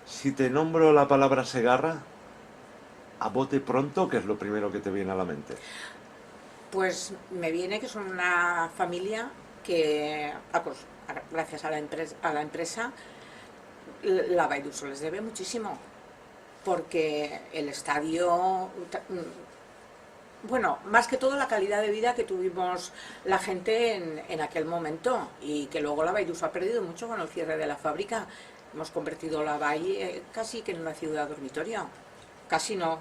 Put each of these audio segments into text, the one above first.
Si te nombro la palabra Segarra, a bote pronto, ¿qué es lo primero que te viene a la mente? Pues me viene que son una familia que, pues, gracias a la empresa, la Baiduso les debe muchísimo, porque el estadio, bueno, más que todo la calidad de vida que tuvimos la gente en aquel momento, y que luego la Baiduso ha perdido mucho con el cierre de la fábrica. Hemos convertido la Bai casi que en una ciudad dormitorio, casi no,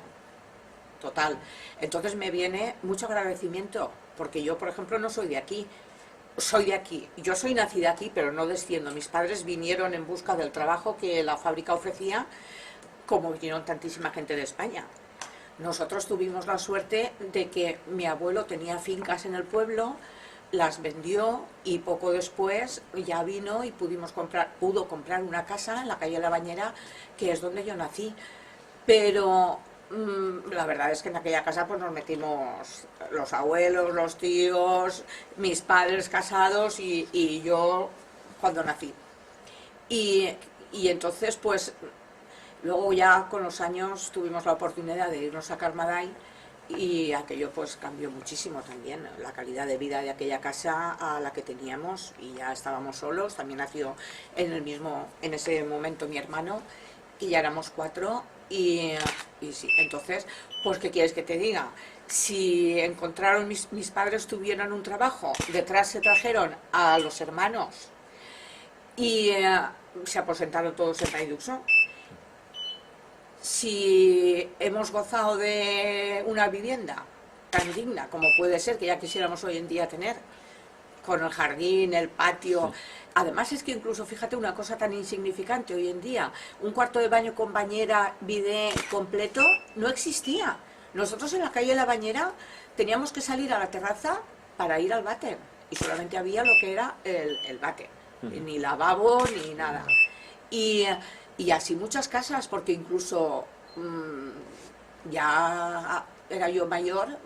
total. Entonces me viene mucho agradecimiento, porque yo, por ejemplo, no soy de aquí. Soy de aquí, yo soy nacida aquí, pero no desciendo. Mis padres vinieron en busca del trabajo que la fábrica ofrecía, como vinieron tantísima gente de España. Nosotros tuvimos la suerte de que mi abuelo tenía fincas en el pueblo, las vendió y poco después ya vino y pudo comprar una casa en la calle La Bañera, que es donde yo nací. Pero la verdad es que en aquella casa pues nos metimos los abuelos, los tíos, mis padres casados y yo cuando nací. Y, y entonces pues luego ya con los años tuvimos la oportunidad de irnos a Carmaday, y aquello pues cambió muchísimo también, la calidad de vida de aquella casa a la que teníamos, y ya estábamos solos. También nació en ese momento mi hermano, y ya éramos cuatro. Y sí, entonces, pues ¿qué quieres que te diga? Si encontraron mis padres tuvieron un trabajo, detrás se trajeron a los hermanos y se aposentaron todos en Raiduxo. Si hemos gozado de una vivienda tan digna como puede ser, que ya quisiéramos hoy en día tener, con el jardín, el patio. Además es que incluso, fíjate, una cosa tan insignificante hoy en día, un cuarto de baño con bañera, bidet completo, no existía. Nosotros en la calle La Bañera teníamos que salir a la terraza para ir al váter, y solamente había lo que era el váter, ni lavabo ni nada. Y, y así muchas casas, porque incluso ya era yo mayor,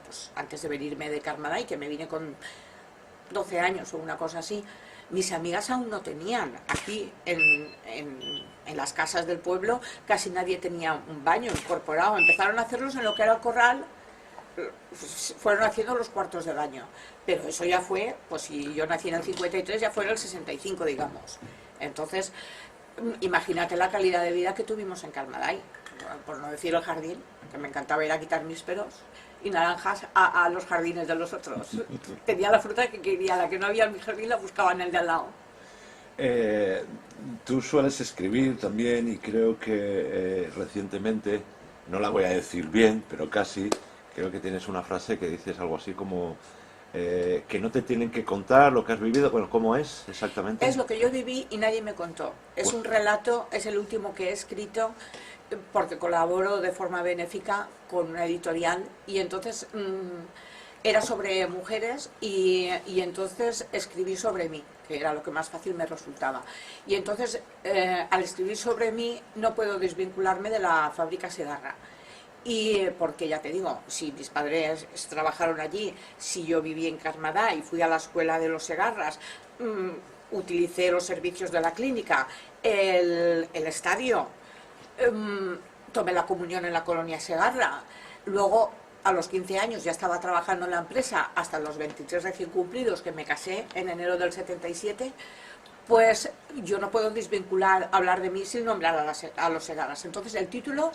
pues antes de venirme de Carmaday, que me vine con 12 años o una cosa así. Mis amigas aún no tenían. Aquí en las casas del pueblo casi nadie tenía un baño incorporado. Empezaron a hacerlos en lo que era el corral, fueron haciendo los cuartos de baño. Pero eso ya fue, pues si yo nací en el 53, ya fue en el 65, digamos. Entonces, imagínate la calidad de vida que tuvimos en Carmaday, por no decir el jardín, que me encantaba ir a quitar nísperos y naranjas a los jardines de los otros. Tenía la fruta que quería, la que no había en mi jardín la buscaba en el de al lado. Eh, Tú sueles escribir también y creo que recientemente, no la voy a decir bien, pero casi, creo que tienes una frase que dices algo así como que no te tienen que contar lo que has vivido. Bueno, ¿cómo es exactamente? Es lo que yo viví y nadie me contó. Es Pues, un relato, es el último que he escrito, porque colaboro de forma benéfica con una editorial, y entonces era sobre mujeres, y entonces escribí sobre mí, que era lo que más fácil me resultaba. Y entonces al escribir sobre mí no puedo desvincularme de la fábrica Segarra. Y porque ya te digo, si mis padres trabajaron allí, si yo viví en Carmadá y fui a la escuela de los Segarras, utilicé los servicios de la clínica, el estadio, tomé la comunión en la colonia Segarra, luego a los 15 años ya estaba trabajando en la empresa hasta los 23 recién cumplidos, que me casé en enero del 77. Pues yo no puedo desvincular, hablar de mí sin nombrar a los Segarras. Entonces el título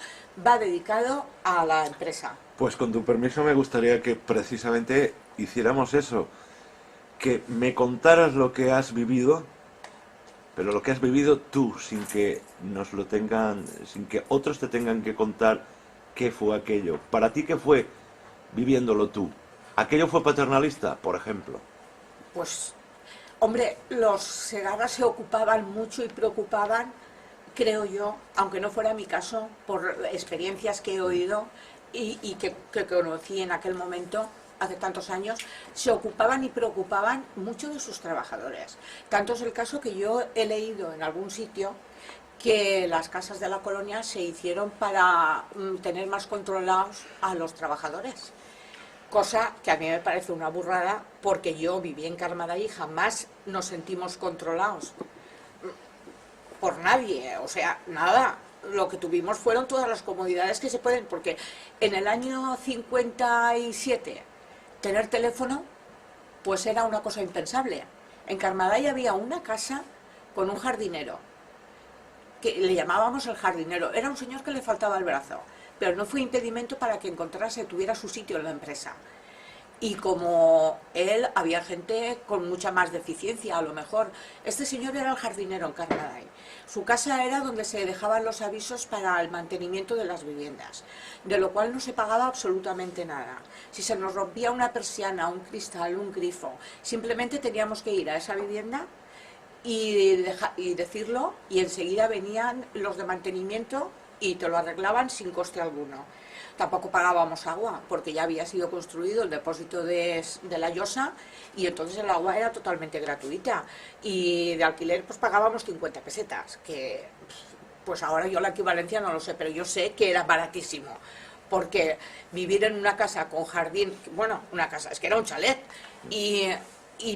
va dedicado a la empresa. pues con tu permiso me gustaría que precisamente hiciéramos eso, que me contaras lo que has vivido, pero lo que has vivido tú, sin que nos lo tengan, sin que otros te tengan que contar qué fue aquello. Para ti, ¿qué fue viviéndolo tú? ¿Aquello fue paternalista, por ejemplo? Pues, hombre, los Segarras se ocupaban mucho y preocupaban, creo yo, aunque no fuera mi caso, por experiencias que he oído y que conocí en aquel momento, hace tantos años, se ocupaban y preocupaban mucho de sus trabajadores. Tanto es el caso que yo he leído en algún sitio que las casas de la colonia se hicieron para tener más controlados a los trabajadores. Cosa que a mí me parece una burrada, porque yo viví en Carmada y jamás nos sentimos controlados. por nadie, o sea, nada. Lo que tuvimos fueron todas las comodidades que se pueden, porque en el año 57 tener teléfono pues era una cosa impensable. En Carmaday había una casa con un jardinero, que le llamábamos el jardinero, era un señor que le faltaba el brazo, pero no fue impedimento para que encontrase, tuviera su sitio en la empresa. Y como él, había gente con mucha más deficiencia, a lo mejor. Este señor era el jardinero en Carmaday. Su casa era donde se dejaban los avisos para el mantenimiento de las viviendas, de lo cual no se pagaba absolutamente nada. Si se nos rompía una persiana, un cristal, un grifo, simplemente teníamos que ir a esa vivienda y decirlo, y enseguida venían los de mantenimiento y te lo arreglaban sin coste alguno. Tampoco pagábamos agua, porque ya había sido construido el depósito de la llosa, y entonces el agua era totalmente gratuita. Y de alquiler pues pagábamos 50 pesetas, que pues ahora yo la equivalencia no lo sé, pero yo sé que era baratísimo. Porque vivir en una casa con jardín, bueno, una casa, es que era un chalet, y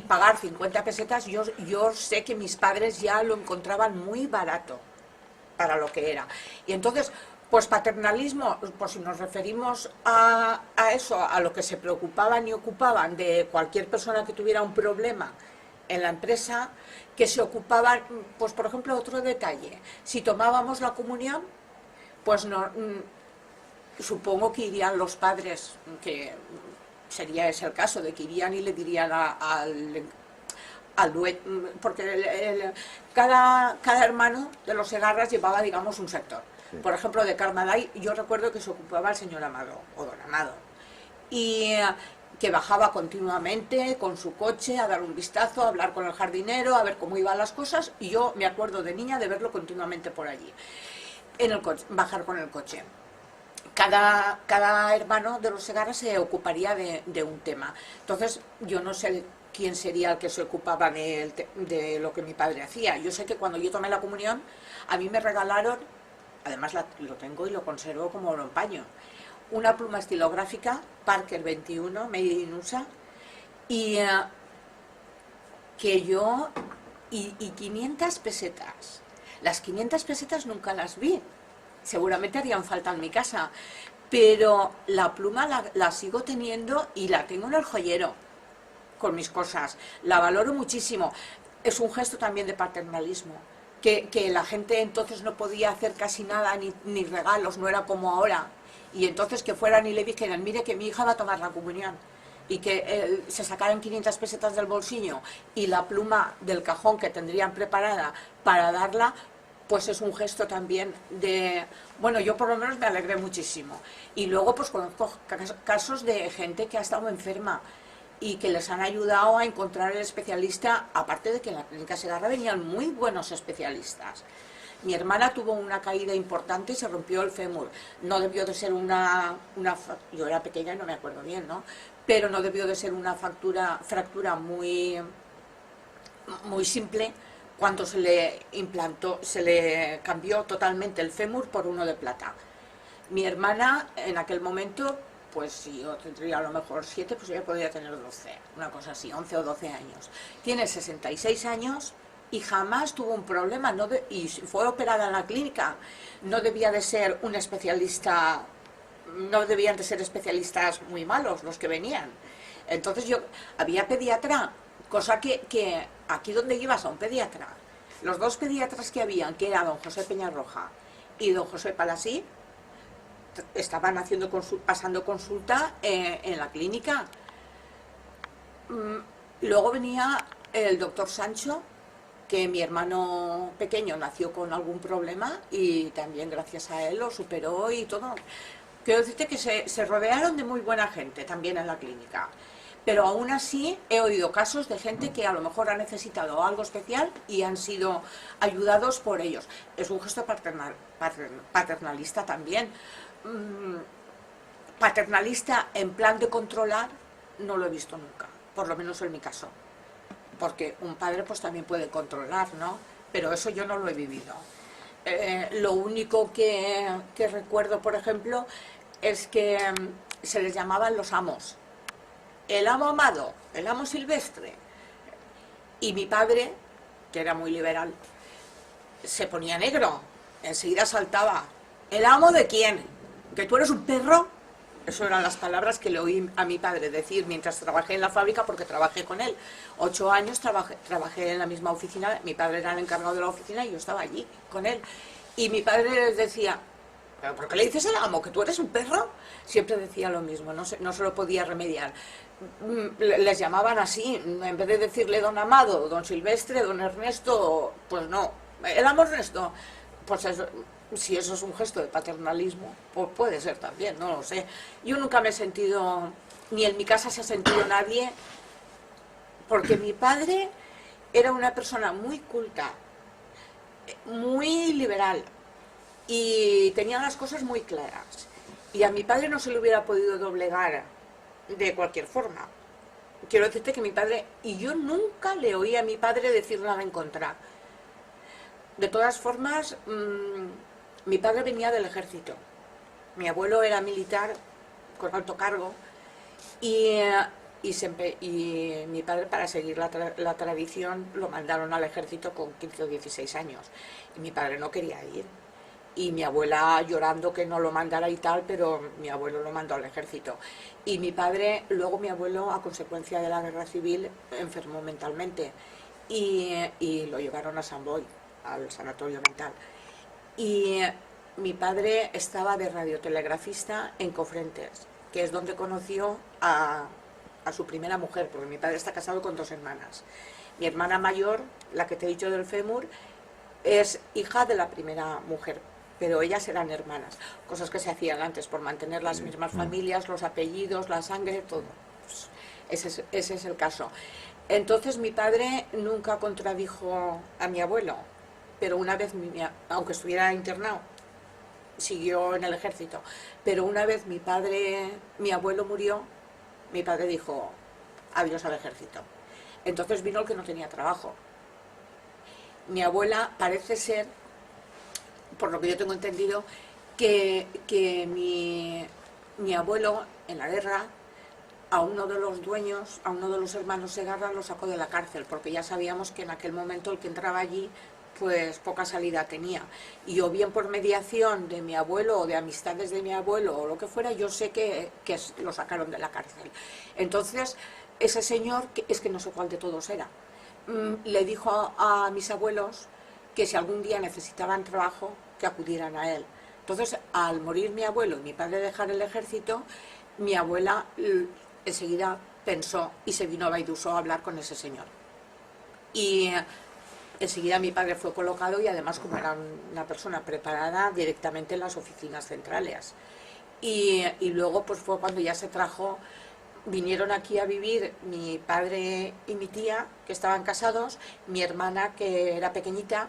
pagar 50 pesetas, yo sé que mis padres ya lo encontraban muy barato para lo que era. Y entonces, pues paternalismo, pues si nos referimos a eso, a lo que se preocupaban y ocupaban de cualquier persona que tuviera un problema en la empresa, que se ocupaban, pues por ejemplo, otro detalle, si tomábamos la comunión, pues no, supongo que irían los padres, que sería ese el caso, de que irían y le dirían al dueño, porque cada hermano de los Segarras llevaba, digamos, un sector. Sí. Por ejemplo, de Carmaday, yo recuerdo que se ocupaba el señor Amado, o don Amado, y que bajaba continuamente con su coche a dar un vistazo, a hablar con el jardinero, a ver cómo iban las cosas, y yo me acuerdo de niña de verlo continuamente por allí, en el coche, bajar con el coche. Cada hermano de los Segarras se ocuparía de un tema. Entonces, yo no sé quién sería el que se ocupaba de lo que mi padre hacía. Yo sé que cuando yo tomé la comunión, a mí me regalaron, además lo tengo y lo conservo como lo empaño, una pluma estilográfica Parker 21, Made in USA, y que yo, y 500 pesetas. Las 500 pesetas nunca las vi. Seguramente harían falta en mi casa, pero la pluma la sigo teniendo y la tengo en el joyero con mis cosas, la valoro muchísimo. Es un gesto también de paternalismo, que la gente entonces no podía hacer casi nada, ni regalos, no era como ahora, y entonces que fueran y le dijeran, mire que mi hija va a tomar la comunión, y que se sacaran 500 pesetas del bolsillo y la pluma del cajón que tendrían preparada para darla, pues es un gesto también de... Bueno, yo por lo menos me alegré muchísimo. Y luego pues conozco casos de gente que ha estado enferma y que les han ayudado a encontrar el especialista, aparte de que en la clínica Segarra venían muy buenos especialistas. Mi hermana tuvo una caída importante y se rompió el fémur. No debió de ser yo era pequeña y no me acuerdo bien, ¿no? Pero no debió de ser una fractura muy simple. Cuando se le implantó, se le cambió totalmente el fémur por uno de plata. Mi hermana, en aquel momento, pues si yo tendría a lo mejor 7, pues ella podría tener 12, una cosa así, 11 o 12 años. Tiene 66 años y jamás tuvo un problema, y fue operada en la clínica. No debía de ser un especialista, no debían de ser especialistas muy malos los que venían. Entonces había pediatra, cosa que aquí donde ibas a un pediatra, los dos pediatras que habían, que era don José Peñarroja y don José Palasí, estaban pasando consulta en la clínica. Luego venía el doctor Sancho, que mi hermano pequeño nació con algún problema y también gracias a él lo superó y todo. Quiero decirte que se rodearon de muy buena gente también en la clínica. Pero aún así he oído casos de gente que a lo mejor ha necesitado algo especial y han sido ayudados por ellos. Es un gesto paternalista también. Paternalista en plan de controlar no lo he visto nunca, por lo menos en mi caso. Porque un padre pues también puede controlar, ¿no? Pero eso yo no lo he vivido. Lo único que recuerdo, por ejemplo, es que se les llamaban los amos. El amo Amado, el amo Silvestre, y mi padre, que era muy liberal, se ponía negro, enseguida saltaba. ¿El amo de quién? ¿Que tú eres un perro? Eso eran las palabras que le oí a mi padre decir mientras trabajé en la fábrica, porque trabajé con él. 8 años trabajé en la misma oficina, mi padre era el encargado de la oficina y yo estaba allí con él. Y mi padre les decía, ¿pero por qué le dices al amo que tú eres un perro? Siempre decía lo mismo, no se lo podía remediar. Les llamaban así, en vez de decirle don Amado, don Silvestre, don Ernesto, pues no, el amo Ernesto, pues eso, si eso es un gesto de paternalismo, pues puede ser también, no lo sé. Yo nunca me he sentido, ni en mi casa se ha sentido nadie, porque mi padre era una persona muy culta, muy liberal, y tenía las cosas muy claras. Y a mi padre no se le hubiera podido doblegar de cualquier forma. Quiero decirte que mi padre, y yo nunca le oí a mi padre decir nada en contra. De todas formas, mi padre venía del ejército. Mi abuelo era militar con alto cargo y mi padre, para seguir la tradición, lo mandaron al ejército con 15 o 16 años. Y mi padre no quería ir. Y mi abuela llorando que no lo mandara y tal, pero mi abuelo lo mandó al ejército. Y mi padre, luego mi abuelo, a consecuencia de la guerra civil, enfermó mentalmente y lo llevaron a San Boi, al sanatorio mental. Y mi padre estaba de radiotelegrafista en Cofrentes, que es donde conoció a su primera mujer, porque mi padre está casado con 2 hermanas. Mi hermana mayor, la que te he dicho del fémur, es hija de la primera mujer, pero ellas eran hermanas, cosas que se hacían antes por mantener las mismas familias, los apellidos, la sangre, todo. Pues ese es el caso. Entonces mi padre nunca contradijo a mi abuelo, pero una vez, aunque estuviera internado, siguió en el ejército, pero una vez mi abuelo murió, mi padre dijo adiós al ejército. Entonces vino el que no tenía trabajo. Mi abuela parece ser, por lo que yo tengo entendido, que mi abuelo en la guerra a uno de los dueños, a uno de los hermanos Segarra, lo sacó de la cárcel, porque ya sabíamos que en aquel momento el que entraba allí pues poca salida tenía. Y o bien por mediación de mi abuelo o de amistades de mi abuelo o lo que fuera, yo sé que lo sacaron de la cárcel. Entonces, ese señor, es que no sé cuál de todos era, le dijo a mis abuelos que si algún día necesitaban trabajo, que acudieran a él. Entonces, al morir mi abuelo y mi padre dejar el ejército, mi abuela enseguida pensó y se vino a Baidusó a hablar con ese señor. Y enseguida mi padre fue colocado y además, como era una persona preparada, directamente en las oficinas centrales. Y luego pues fue cuando ya se trajo, vinieron aquí a vivir mi padre y mi tía, que estaban casados, mi hermana, que era pequeñita,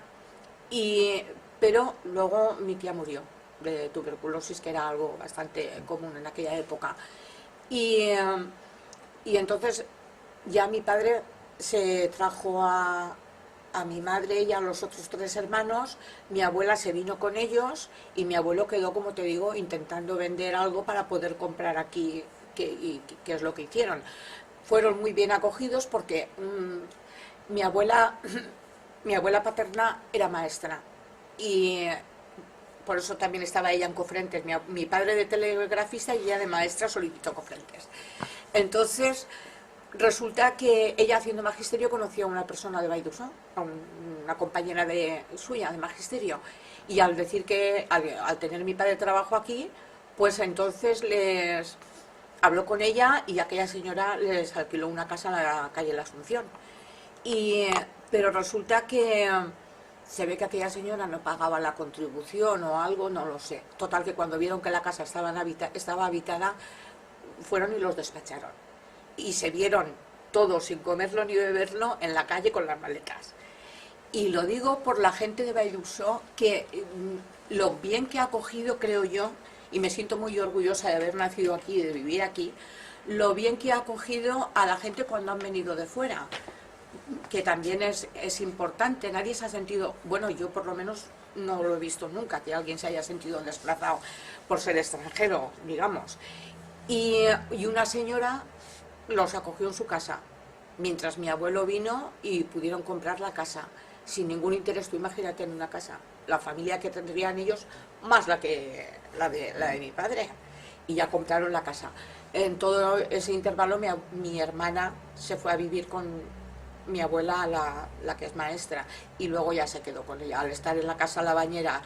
pero luego mi tía murió de tuberculosis, que era algo bastante común en aquella época. Y entonces ya mi padre se trajo a mi madre y a los otros 3 hermanos, mi abuela se vino con ellos y mi abuelo quedó, como te digo, intentando vender algo para poder comprar aquí, que es lo que hicieron. Fueron muy bien acogidos porque mi abuela paterna era maestra y por eso también estaba ella en Cofrentes. Mi padre de telegrafista y ella de maestra solicitó Cofrentes. Entonces resulta que ella, haciendo magisterio, conoció a una persona de Baidusó, a una compañera suya de magisterio, y al decir que al tener mi padre trabajo aquí, pues entonces les habló con ella y aquella señora les alquiló una casa en la calle La Asunción. Pero resulta que se ve que aquella señora no pagaba la contribución o algo, no lo sé. Total, que cuando vieron que la casa estaba habitada, fueron y los despacharon. Y se vieron todos, sin comerlo ni beberlo, en la calle con las maletas. Y lo digo por la gente de Baidusó, que lo bien que ha acogido, creo yo, y me siento muy orgullosa de haber nacido aquí y de vivir aquí, lo bien que ha acogido a la gente cuando han venido de fuera, que también es importante. Nadie se ha sentido, bueno, yo por lo menos no lo he visto nunca, que alguien se haya sentido desplazado por ser extranjero, digamos. Y una señora los acogió en su casa, mientras mi abuelo vino y pudieron comprar la casa. sin ningún interés. Tú imagínate en una casa, la familia que tendrían ellos, más la de mi padre, y ya compraron la casa. En todo ese intervalo mi hermana se fue a vivir con mi abuela, la que es maestra, y luego ya se quedó con ella. Al estar en la casa La Bañera,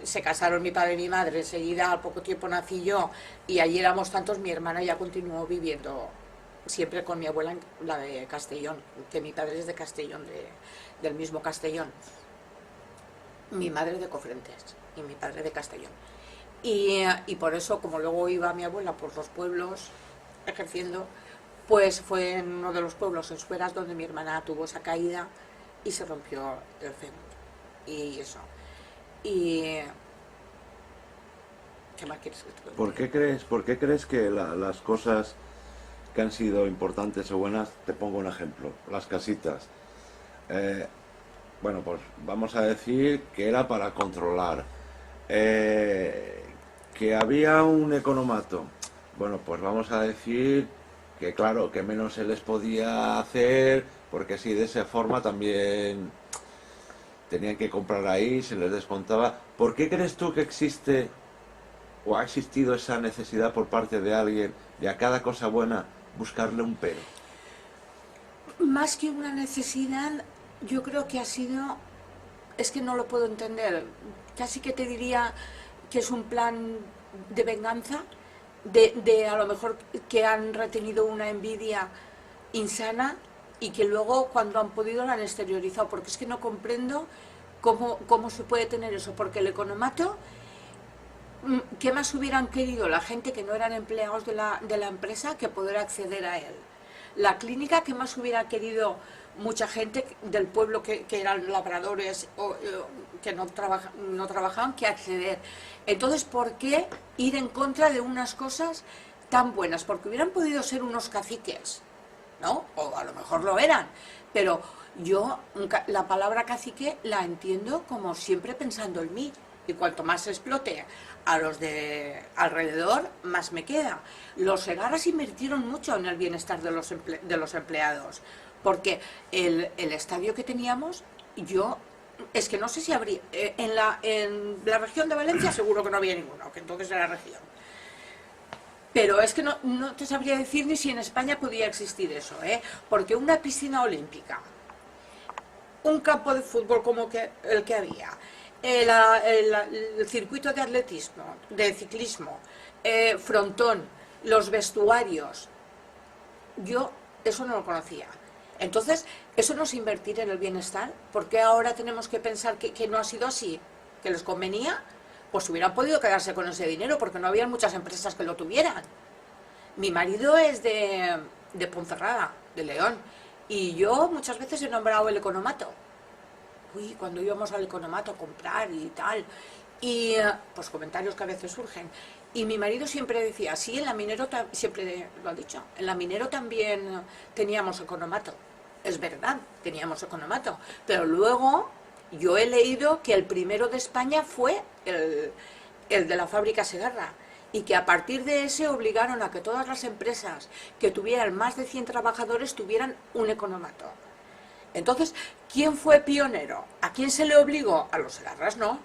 se casaron mi padre y mi madre, enseguida al poco tiempo nací yo, y allí éramos tantos. Mi hermana ya continuó viviendo siempre con mi abuela, la de Castellón, que mi padre es de Castellón, del mismo Castellón, mi madre de Cofrentes y mi padre de Castellón. Y por eso, como luego iba mi abuela por los pueblos ejerciendo, pues fue en uno de los pueblos, en Sueras, donde mi hermana tuvo esa caída y se rompió el fémur. Y eso. Y... ¿qué más quieres que te cuente? ¿Por qué crees que las cosas que han sido importantes o buenas, te pongo un ejemplo, las casitas? Bueno, pues vamos a decir que era para controlar, que había un economato. Bueno, pues vamos a decir que claro, que menos se les podía hacer, porque así de esa forma también tenían que comprar ahí, se les descontaba. ¿Por qué crees tú que existe o ha existido esa necesidad por parte de alguien de a cada cosa buena buscarle un pero? Más que una necesidad, yo creo que ha sido, es que no lo puedo entender, casi que te diría que es un plan de venganza, de a lo mejor que han retenido una envidia insana y que luego cuando han podido la han exteriorizado, porque es que no comprendo cómo se puede tener eso, porque el economato, ¿qué más hubieran querido la gente que no eran empleados de la empresa que poder acceder a él? La clínica, ¿qué más hubiera querido mucha gente del pueblo que eran labradores o que no trabajaban que acceder? Entonces, ¿por qué ir en contra de unas cosas tan buenas? Porque hubieran podido ser unos caciques, ¿no? O a lo mejor lo eran, pero yo la palabra cacique la entiendo como siempre pensando en mí, y cuanto más explote a los de alrededor, más me queda. Los Segarras invirtieron mucho en el bienestar de los empleados, porque el estadio que teníamos, yo es que no sé si habría, en la región de Valencia seguro que no había ninguno, que entonces era región. Pero es que no te sabría decir ni si en España podía existir eso, porque una piscina olímpica, un campo de fútbol como el que había, el circuito de atletismo, de ciclismo, frontón, los vestuarios, yo eso no lo conocía. Entonces, eso no es invertir en el bienestar. ¿Por qué ahora tenemos que pensar que no ha sido así? ¿Que les convenía? Pues hubieran podido quedarse con ese dinero, porque no había muchas empresas que lo tuvieran. Mi marido es de Ponferrada, de León, y yo muchas veces he nombrado el economato. Uy, cuando íbamos al economato a comprar y tal, y pues comentarios que a veces surgen. Y mi marido siempre decía, sí, en la Minero, siempre lo ha dicho, en la Minero también teníamos economato. Es verdad, teníamos economato, pero luego yo he leído que el primero de España fue el de la fábrica Segarra, y que a partir de ese obligaron a que todas las empresas que tuvieran más de 100 trabajadores tuvieran un economato. Entonces, ¿quién fue pionero? ¿A quién se le obligó? A los Segarras, no,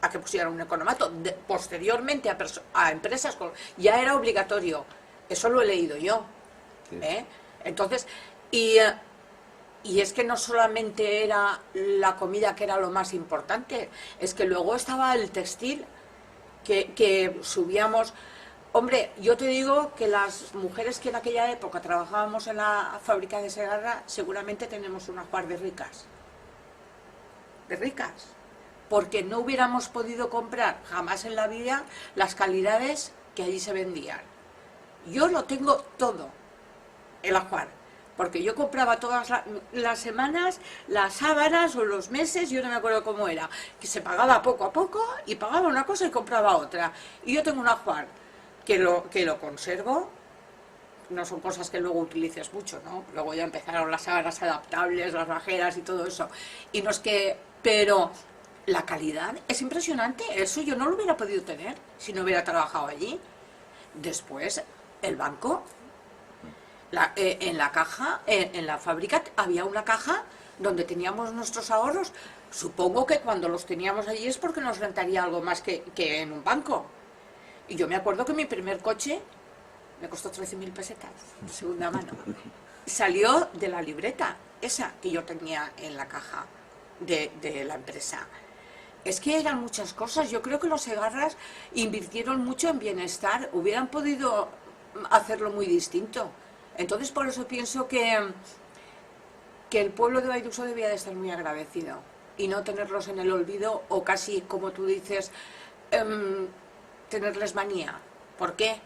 a que pusieran un economato. Posteriormente a empresas ya era obligatorio. Eso lo he leído yo. Sí. Entonces, y es que no solamente era la comida que era lo más importante, es que luego estaba el textil, que subíamos. Hombre, yo te digo que las mujeres que en aquella época trabajábamos en la fábrica de Segarra, seguramente tenemos una par de ricas. De ricas. Porque no hubiéramos podido comprar jamás en la vida las calidades que allí se vendían. Yo lo tengo todo, el ajuar, porque yo compraba todas las semanas las sábanas o los meses, yo no me acuerdo cómo era, que se pagaba poco a poco y pagaba una cosa y compraba otra. Y yo tengo un ajuar que lo conservo. No son cosas que luego utilices mucho, ¿no? Luego ya empezaron las sábanas adaptables, las bajeras y todo eso. Y no es que... Pero la calidad es impresionante. Eso yo no lo hubiera podido tener si no hubiera trabajado allí. Después, el banco, en la caja, en la fábrica había una caja donde teníamos nuestros ahorros. Supongo que cuando los teníamos allí es porque nos rentaría algo más que en un banco. Y yo me acuerdo que mi primer coche me costó 13.000 pesetas, de segunda mano. Salió de la libreta, esa que yo tenía en la caja de la empresa. Es que eran muchas cosas. Yo creo que los Segarras invirtieron mucho en bienestar, hubieran podido hacerlo muy distinto. Entonces, por eso pienso que el pueblo de Vallduso debía de estar muy agradecido y no tenerlos en el olvido o casi, como tú dices, tenerles manía. ¿Por qué?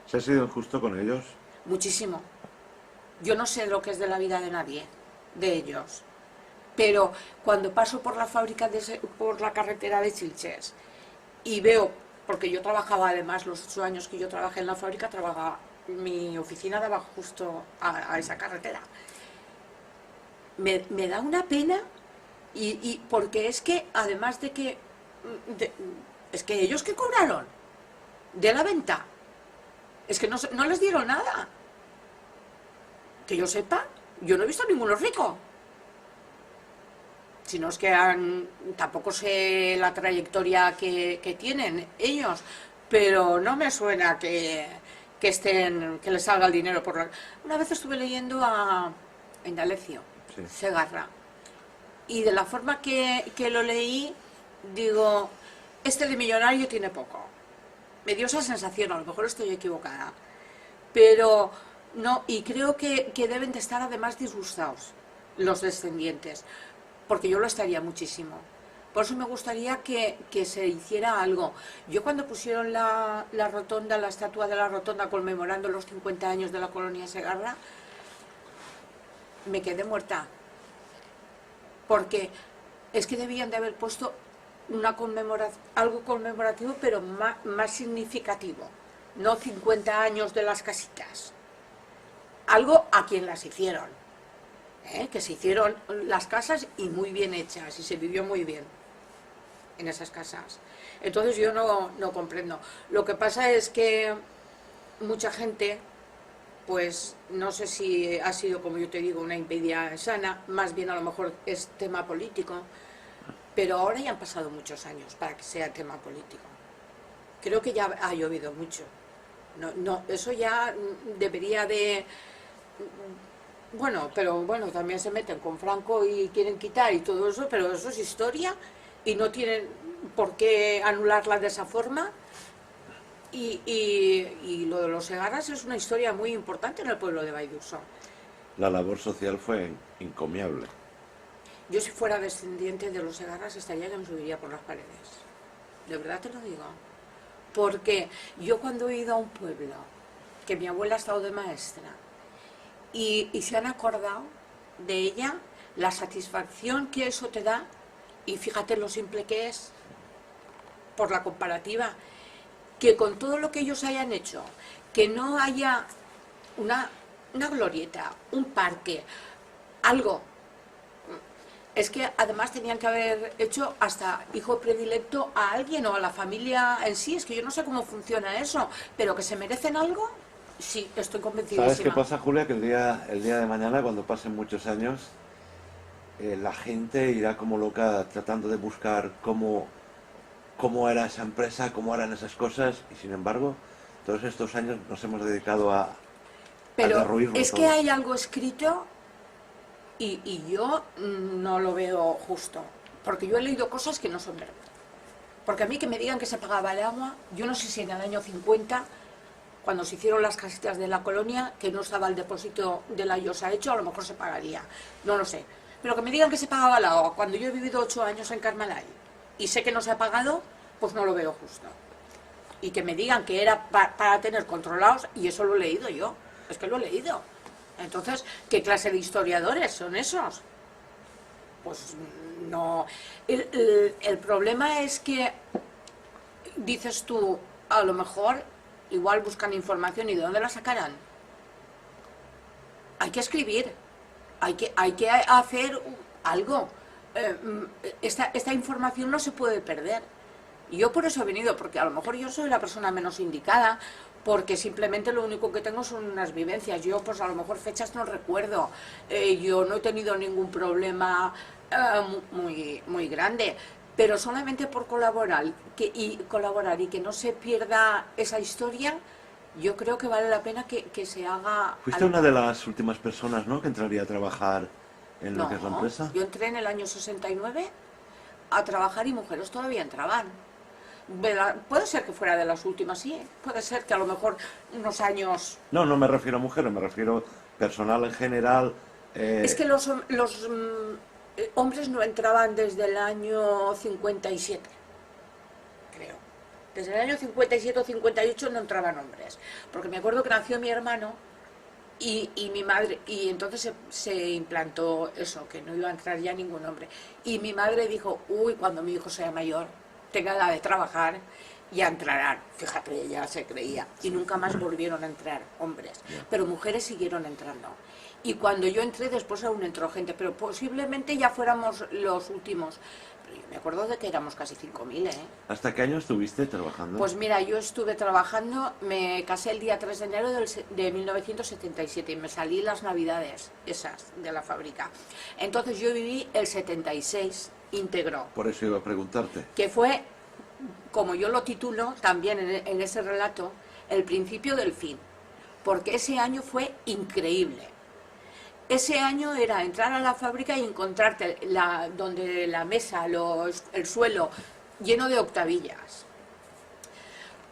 ¿Se ha sido injusto con ellos? Muchísimo. Yo no sé lo que es de la vida de nadie, de ellos. Pero cuando paso por la fábrica, por la carretera de Sitges y veo, porque yo trabajaba además, los 8 años que yo trabajé en la fábrica, mi oficina daba justo a esa carretera. Me da una pena y porque es que, además de que... es que ellos que cobraron de la venta, es que no les dieron nada. Que yo sepa, yo no he visto a ninguno rico. Si no es que tampoco sé la trayectoria que tienen ellos, pero no me suena que les salga el dinero por la... Una vez estuve leyendo a Indalecio, sí, Segarra, y de la forma que lo leí, digo, este de millonario tiene poco. Me dio esa sensación, a lo mejor estoy equivocada, pero no, y creo que deben de estar además disgustados los descendientes, porque yo lo estaría muchísimo. Por eso me gustaría que se hiciera algo. Yo cuando pusieron la rotonda, la estatua de la rotonda conmemorando los 50 años de la colonia Segarra, me quedé muerta. Porque es que debían de haber puesto algo conmemorativo, pero más significativo. No 50 años de las casitas. Algo a quien las hicieron. Que se hicieron las casas y muy bien hechas, y se vivió muy bien en esas casas. Entonces yo no comprendo. Lo que pasa es que mucha gente, pues no sé si ha sido, como yo te digo, una envidia sana, más bien a lo mejor es tema político, pero ahora ya han pasado muchos años para que sea tema político. Creo que ya ha llovido mucho. No, eso ya debería de... Bueno, pero bueno, también se meten con Franco y quieren quitar y todo eso, pero eso es historia y no tienen por qué anularla de esa forma. Y lo de los Segarras es una historia muy importante en el pueblo de Vallduso. La labor social fue encomiable. Yo, si fuera descendiente de los Segarras, estaría que me subiría por las paredes. De verdad te lo digo. Porque yo cuando he ido a un pueblo, que mi abuela ha estado de maestra, y se han acordado de ella, la satisfacción que eso te da, y fíjate lo simple que es, por la comparativa, que con todo lo que ellos hayan hecho, que no haya una glorieta, un parque, algo. Es que además tenían que haber hecho hasta hijo predilecto a alguien o a la familia en sí. Es que yo no sé cómo funciona eso, pero que se merecen algo, sí, estoy convencidísima. ¿Sabes qué pasa, Julia? Que el día de mañana, cuando pasen muchos años, la gente irá como loca tratando de buscar cómo era esa empresa, cómo eran esas cosas, y sin embargo, todos estos años nos hemos dedicado a derruirlo es todo. Que hay algo escrito y yo no lo veo justo, porque yo he leído cosas que no son verdad. Porque a mí que me digan que se pagaba el agua, yo no sé si en el año 50, cuando se hicieron las casitas de la colonia, que no estaba el depósito de la llosa hecho, a lo mejor se pagaría, no lo sé. Pero que me digan que se pagaba el agua, cuando yo he vivido 8 años en Carmalay, y sé que no se ha pagado, pues no lo veo justo. Y que me digan que era para tener controlados, y eso lo he leído yo, es que lo he leído. Entonces, ¿qué clase de historiadores son esos? Pues no. El problema es que, dices tú, a lo mejor, igual buscan información, ¿y de dónde la sacarán? Hay que escribir, hay que hacer algo. Esta información no se puede perder. Y yo por eso he venido, porque a lo mejor yo soy la persona menos indicada, porque simplemente lo único que tengo son unas vivencias. Yo pues a lo mejor fechas no recuerdo, yo no he tenido ningún problema muy grande, pero solamente por colaborar y que no se pierda esa historia, yo creo que vale la pena que se haga Fuiste algo. una de las últimas personas, ¿no?, que entraría a trabajar en lo que es la No, empresa. yo entré en el año 69 a trabajar y mujeres todavía entraban. Puede ser que fuera de las últimas, sí, puede ser que a lo mejor unos años. No, no me refiero a mujeres, me refiero personal en general. Es que los hombres no entraban desde el año 57, creo. Desde el año 57 o 58 no entraban hombres. Porque me acuerdo que nació mi hermano y mi madre, y entonces se implantó eso, que no iba a entrar ya ningún hombre. Y mi madre dijo, uy, cuando mi hijo sea mayor, tenga edad de trabajar, ya entrarán. Fíjate, ella se creía. Y nunca más volvieron a entrar hombres. Pero mujeres siguieron entrando. Y cuando yo entré, después aún entró gente, pero posiblemente ya fuéramos los últimos. Pero yo me acuerdo de que éramos casi 5.000, ¿eh? ¿Hasta qué año estuviste trabajando? Pues mira, yo estuve trabajando, me casé el día 3 de enero de 1977 y me salí las navidades, esas, de la fábrica. Entonces yo viví el 76 íntegro, Por eso iba a preguntarte. que fue, como yo lo titulo también en ese relato, el principio del fin, porque ese año fue increíble. Ese año era entrar a la fábrica y encontrarte donde la mesa, el suelo lleno de octavillas,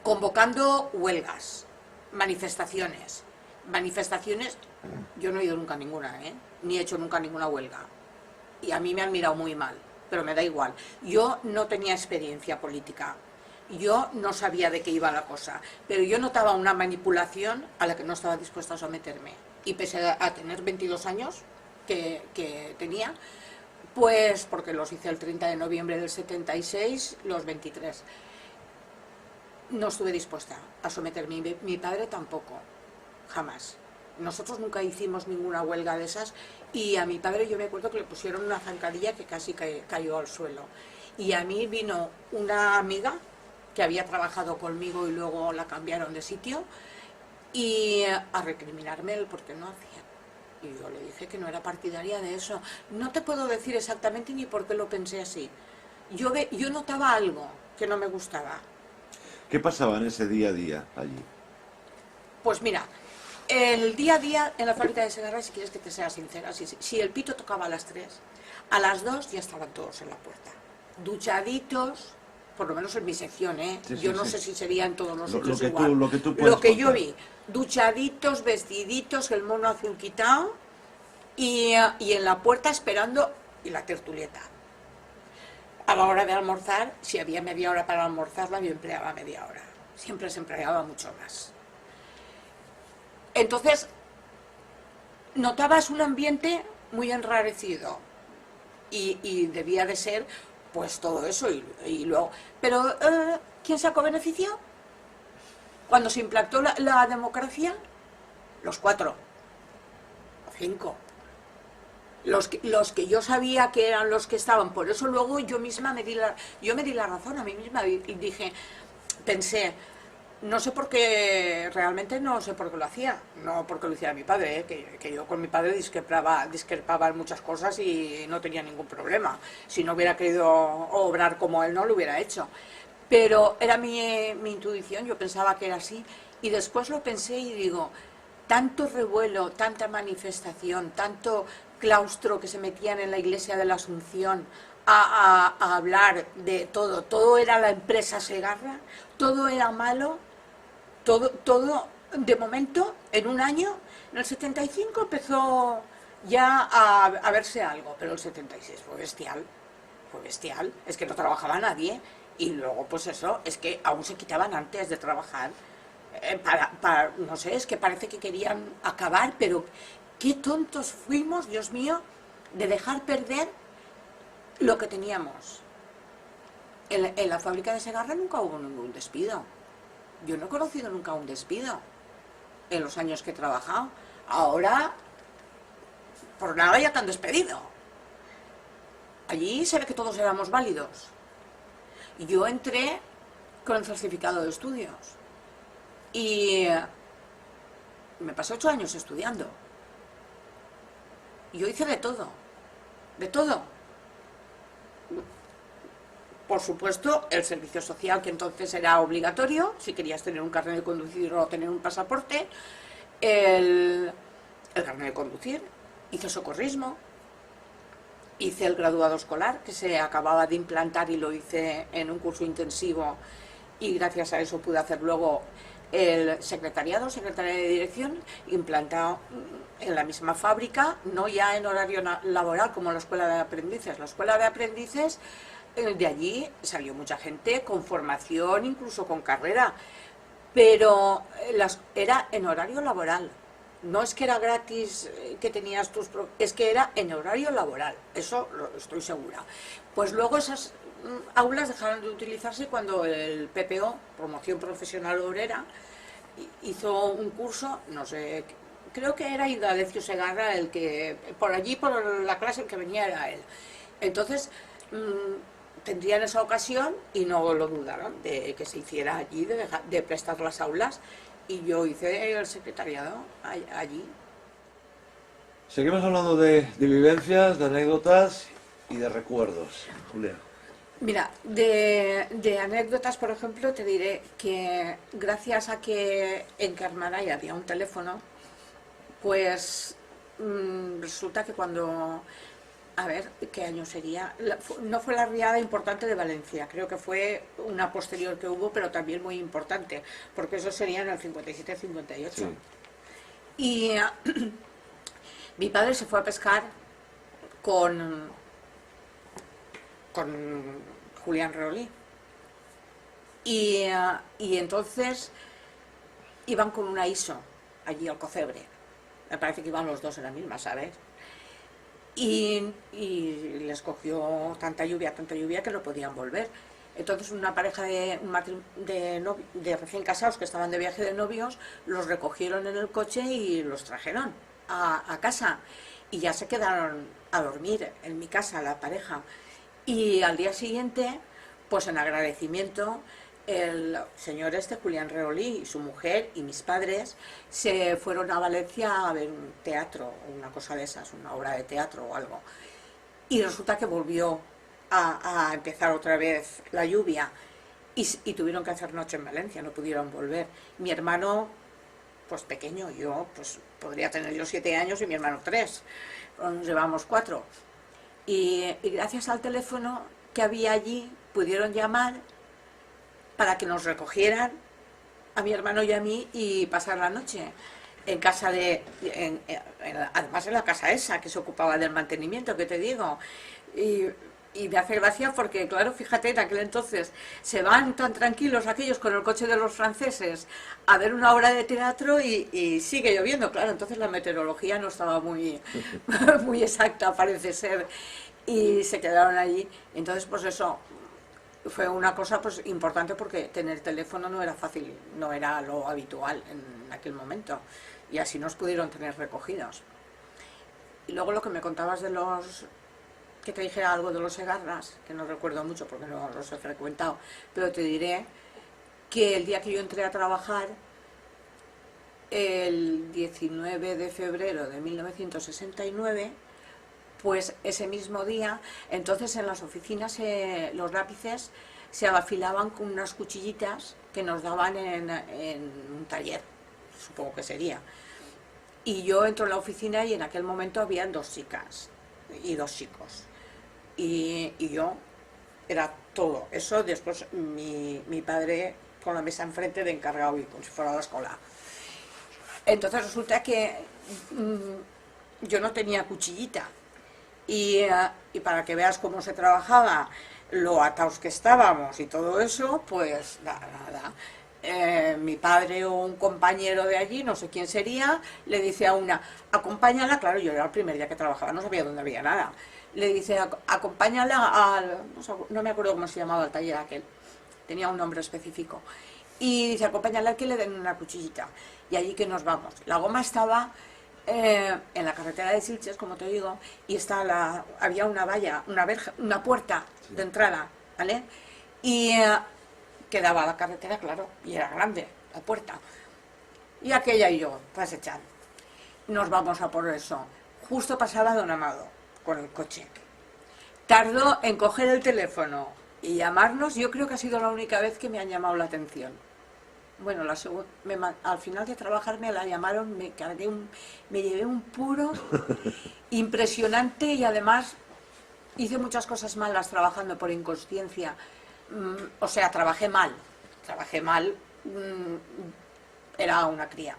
convocando huelgas, manifestaciones. Manifestaciones, yo no he ido nunca a ninguna, ni he hecho nunca ninguna huelga. Y a mí me han mirado muy mal, pero me da igual. Yo no tenía experiencia política, yo no sabía de qué iba la cosa, pero yo notaba una manipulación a la que no estaba dispuesta a someterme. Y pese a tener 22 años que tenía, pues porque los hice el 30 de noviembre del 76, los 23, no estuve dispuesta a someterme. Mi padre tampoco, jamás. Nosotros nunca hicimos ninguna huelga de esas y a mi padre yo me acuerdo que le pusieron una zancadilla que casi cayó al suelo. Y a mí vino una amiga que había trabajado conmigo y luego la cambiaron de sitio y a recriminarme el por qué no hacía. Y yo le dije que no era partidaria de eso. No te puedo decir exactamente ni por qué lo pensé así. Yo notaba algo que no me gustaba. ¿Qué pasaba en ese día a día allí? Pues mira, el día a día en la fábrica de Segarra, si quieres que te sea sincera, si el pito tocaba a las 3, a las 2 ya estaban todos en la puerta. Duchaditos, por lo menos en mi sección, Sí, yo sí, no sí. sé si sería en todos los sitios que igual. lo que tú puedes Lo que yo contar. vi, duchaditos, vestiditos, el mono azul quitado y en la puerta esperando y la tertulieta. A la hora de almorzar, si había media hora para almorzarla, yo empleaba media hora. Siempre se empleaba mucho más. Entonces, notabas un ambiente muy enrarecido y debía de ser pues todo eso y luego. Pero, ¿quién sacó beneficio? Cuando se implantó la democracia, los 4 o 5. Los que yo sabía que eran los que estaban, por eso luego yo misma me di la razón a mí misma y dije, pensé, no sé por qué, realmente no sé por qué lo hacía, no porque lo hiciera mi padre, que yo con mi padre discrepaba en muchas cosas y no tenía ningún problema. Si no hubiera querido obrar como él, no lo hubiera hecho. Pero era mi intuición, yo pensaba que era así, y después lo pensé y digo, tanto revuelo, tanta manifestación, tanto claustro que se metían en la iglesia de la Asunción a hablar de todo era la empresa Segarra, todo era malo, todo, de momento, en un año, en el 75 empezó ya a verse algo, pero el 76 fue bestial, es que no trabajaba nadie, y luego pues eso, es que aún se quitaban antes de trabajar, no sé, es que parece que querían acabar, pero qué tontos fuimos, Dios mío, de dejar perder lo que teníamos. En la fábrica de Segarra nunca hubo ningún despido. Yo no he conocido nunca un despido en los años que he trabajado. Ahora, por nada ya te han despedido. Allí se ve que todos éramos válidos. Yo entré con el certificado de estudios. Y me pasé 8 años estudiando. Yo hice de todo, de todo. Por supuesto, el servicio social, que entonces era obligatorio, si querías tener un carnet de conducir o tener un pasaporte, el carnet de conducir, hice socorrismo, hice el graduado escolar, que se acababa de implantar y lo hice en un curso intensivo, y gracias a eso pude hacer luego el secretariado, secretaria de dirección, implantado en la misma fábrica, no ya en horario laboral como la escuela de aprendices. La escuela de aprendices, de allí salió mucha gente con formación, incluso con carrera, pero era en horario laboral. No es que era gratis, que tenías es que era en horario laboral, eso estoy segura. Pues luego esas aulas dejaron de utilizarse cuando el PPO, Promoción Profesional Obrera, hizo un curso, no sé, creo que era Indalecio Segarra el que, por allí, por la clase, el que venía era él. Entonces, tendrían esa ocasión y no lo dudaron de que se hiciera allí, de prestar las aulas, y yo hice el secretariado allí. Seguimos hablando de vivencias, de anécdotas y de recuerdos, Julia. Mira, de anécdotas, por ejemplo, te diré que gracias a que en Carmaray había un teléfono, pues resulta que cuando... A ver, ¿qué año sería? No fue la riada importante de Valencia, creo que fue una posterior que hubo, pero también muy importante, porque eso sería en el 57-58. Sí. Y mi padre se fue a pescar con Julián Reolí. Y entonces iban con una ISO allí al Cocebre. Me parece que iban los dos en la misma, ¿sabes? Y les cogió tanta lluvia que no podían volver. Entonces una pareja de recién casados que estaban de viaje de novios los recogieron en el coche y los trajeron a casa, y ya se quedaron a dormir en mi casa la pareja. Y al día siguiente, pues en agradecimiento, el señor Julián Reolí, y su mujer y mis padres se fueron a Valencia a ver un teatro, una cosa de esas, una obra de teatro o algo. Y resulta que volvió a empezar otra vez la lluvia y tuvieron que hacer noche en Valencia, no pudieron volver. Mi hermano, pues pequeño, yo pues podría tener yo 7 años y mi hermano 3, nos llevamos 4. Y gracias al teléfono que había allí pudieron llamar para que nos recogieran a mi hermano y a mí y pasar la noche en casa además en la casa esa que se ocupaba del mantenimiento, que te digo. Y me hace gracia porque, claro, fíjate, en aquel entonces se van tan tranquilos aquellos con el coche de los franceses a ver una obra de teatro y sigue lloviendo. Claro, entonces la meteorología no estaba muy, muy exacta, parece ser, y se quedaron allí. Entonces, pues eso fue una cosa pues importante, porque tener teléfono no era fácil, no era lo habitual en aquel momento, y así nos pudieron tener recogidos. Y luego lo que me contabas de los... que te dijera algo de los Segarras, que no recuerdo mucho porque no los he frecuentado, pero te diré que el día que yo entré a trabajar, el 19 de febrero de 1969, pues ese mismo día, entonces en las oficinas los lápices se afilaban con unas cuchillitas que nos daban en un taller, supongo que sería. Y yo entro en la oficina y en aquel momento habían 2 chicas y 2 chicos. Y yo era todo eso. Después mi padre con la mesa enfrente de encargado y como si fuera la escuela. Entonces resulta que yo no tenía cuchillita. Y para que veas cómo se trabajaba, lo ataos que estábamos y todo eso, pues nada. Mi padre o un compañero de allí, no sé quién sería, le dice a una, acompáñala. Claro, yo era el primer día que trabajaba, no sabía dónde había nada. Le dice, acompáñala al... no me acuerdo cómo se llamaba el taller aquel, tenía un nombre específico. Y dice, acompáñala, que le den una cuchillita. Y allí que nos vamos. La goma estaba en la carretera de Sitges, como te digo, y había una valla, una verja, una puerta de entrada, ¿vale? Y quedaba la carretera, claro, y era grande la puerta. Y aquella y yo, pues echando. Nos vamos a por eso. Justo pasaba don Amado con el coche. Tardó en coger el teléfono y llamarnos. Yo creo que ha sido la única vez que me han llamado la atención. Bueno, al final de trabajar me la llamaron, me llevé un puro impresionante y además hice muchas cosas malas trabajando por inconsciencia. O sea, trabajé mal, era una cría.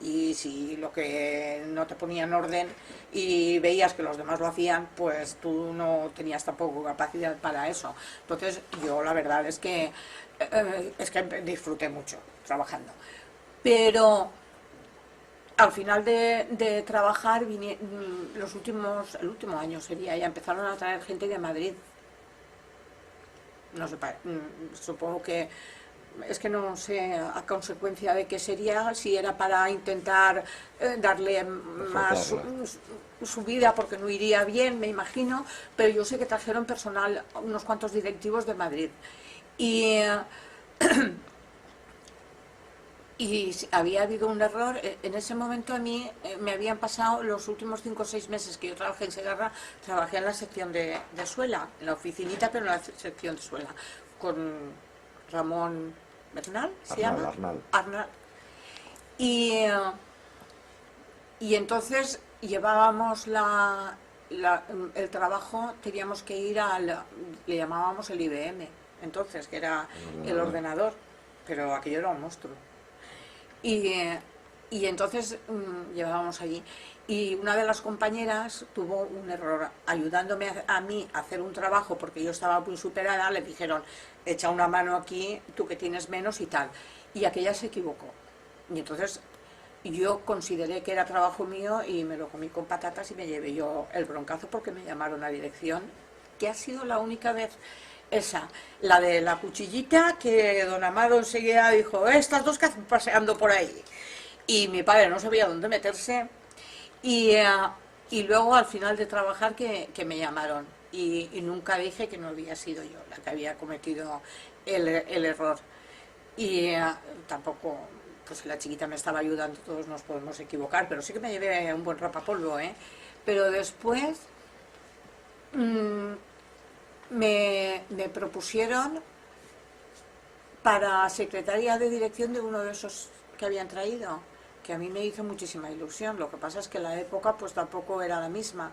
Y si lo que no te ponía en orden y veías que los demás lo hacían, pues tú no tenías tampoco capacidad para eso. Entonces yo la verdad es que disfruté mucho trabajando. Pero al final de trabajar, el último año sería, ya empezaron a traer gente de Madrid. No sé, supongo que es que no sé a consecuencia de qué sería, si era para intentar darle más subida porque no iría bien, me imagino, pero yo sé que trajeron personal, unos cuantos directivos de Madrid. Y había habido un error. En ese momento a mí me habían pasado los últimos 5 o 6 meses que yo trabajé en Segarra, trabajé en la sección de suela, en la oficinita, pero en la sección de suela, con Ramón Bernal, ¿se llama? Arnal. Y entonces llevábamos el trabajo, teníamos que ir le llamábamos el IBM, entonces, que era el ordenador, pero aquello era un monstruo. Y entonces llevábamos allí. Y una de las compañeras tuvo un error ayudándome a mí a hacer un trabajo porque yo estaba muy superada. Le dijeron, echa una mano aquí, tú que tienes menos y tal. Y aquella se equivocó. Y entonces yo consideré que era trabajo mío y me lo comí con patatas y me llevé yo el broncazo porque me llamaron a dirección, que ha sido la única vez. Esa, la de la cuchillita, que don Amado enseguida dijo, estas dos que hacen paseando por ahí. Y mi padre no sabía dónde meterse. Y luego al final de trabajar que me llamaron. Y nunca dije que no había sido yo la que había cometido el error. Y tampoco, pues la chiquita me estaba ayudando, todos nos podemos equivocar, pero sí que me llevé un buen rapapolvo, ¿eh? Pero después me propusieron para secretaria de dirección de uno de esos que habían traído, que a mí me hizo muchísima ilusión. Lo que pasa es que la época pues tampoco era la misma,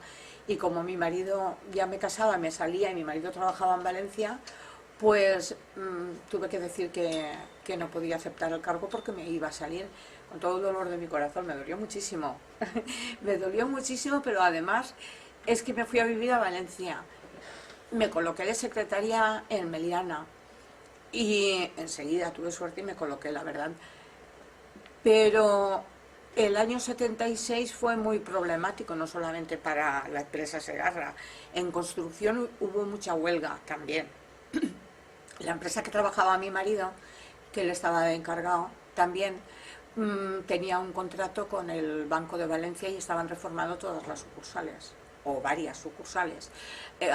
y como mi marido ya me casaba, me salía y mi marido trabajaba en Valencia, pues tuve que decir que no podía aceptar el cargo porque me iba a salir, con todo el dolor de mi corazón. Me dolió muchísimo me dolió muchísimo, pero además es que me fui a vivir a Valencia. Me coloqué de secretaria en Meliana y enseguida tuve suerte y me coloqué, la verdad. Pero el año 76 fue muy problemático, no solamente para la empresa Segarra. En construcción hubo mucha huelga también. La empresa que trabajaba mi marido, que él estaba de encargado, también tenía un contrato con el Banco de Valencia y estaban reformando todas las sucursales, o varias sucursales.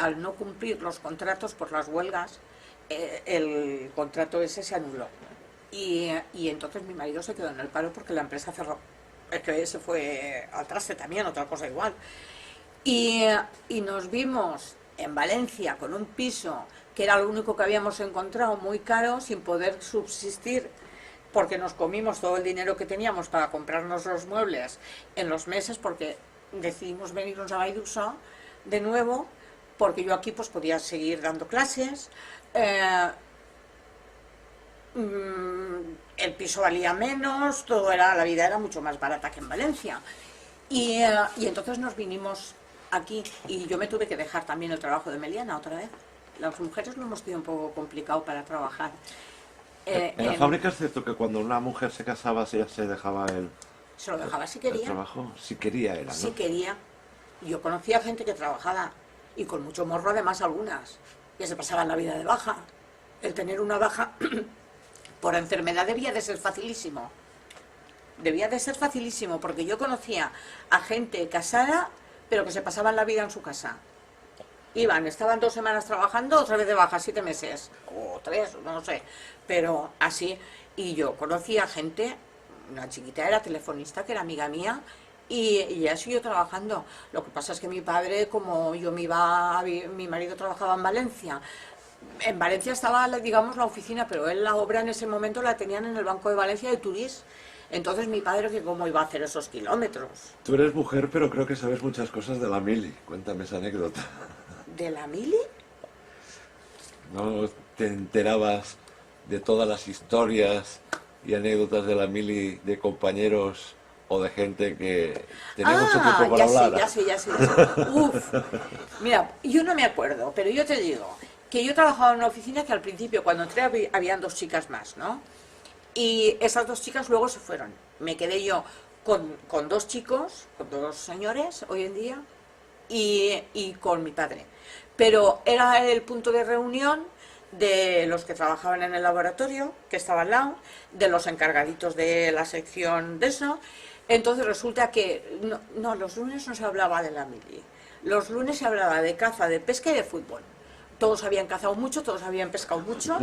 Al no cumplir los contratos por las huelgas, el contrato ese se anuló. Y entonces mi marido se quedó en el paro porque la empresa cerró. Es que se fue al traste también, otra cosa igual. Y nos vimos en Valencia con un piso que era lo único que habíamos encontrado, muy caro, sin poder subsistir, porque nos comimos todo el dinero que teníamos para comprarnos los muebles en los meses, porque decidimos venirnos a Vallduso de nuevo, porque yo aquí pues podía seguir dando clases. El piso valía menos, la vida era mucho más barata que en Valencia. Y entonces nos vinimos aquí y yo me tuve que dejar también el trabajo de Meliana otra vez. Las mujeres lo hemos tenido un poco complicado para trabajar. En la fábrica es cierto que cuando una mujer se casaba ya se dejaba se lo dejaba si quería. El trabajo, si quería era, ¿no? Si quería. Yo conocía gente que trabajaba, y con mucho morro además algunas, que se pasaban la vida de baja. El tener una baja por enfermedad debía de ser facilísimo. Debía de ser facilísimo, porque yo conocía a gente casada, pero que se pasaban la vida en su casa. Estaban 2 semanas trabajando, otra vez de baja, 7 meses, o 3, no sé, pero así. Y yo conocía gente una chiquita era telefonista, que era amiga mía, y ella siguió trabajando. Lo que pasa es que mi padre, como yo me iba, mi marido trabajaba en Valencia estaba, digamos, la oficina, pero él la obra en ese momento la tenían en el Banco de Valencia de Turís. Entonces mi padre, que cómo iba a hacer esos kilómetros. Tú eres mujer, pero creo que sabes muchas cosas de la mili. Cuéntame esa anécdota. ¿De la mili? ¿No te enterabas de todas las historias y anécdotas de la mili de compañeros o de gente que tenía mucho tiempo para hablar? Ya sé. Uf, mira, yo no me acuerdo, pero yo te digo que yo trabajaba en una oficina que al principio, cuando entré, habían 2 chicas más, ¿no? Y esas 2 chicas luego se fueron. Me quedé yo con 2 chicos, con 2 señores hoy en día, y con mi padre. Pero era el punto de reunión de los que trabajaban en el laboratorio, que estaba al lado, de los encargaditos de la sección de eso. Entonces resulta que, no, los lunes no se hablaba de la mili. Los lunes se hablaba de caza, de pesca y de fútbol. Todos habían cazado mucho, todos habían pescado mucho,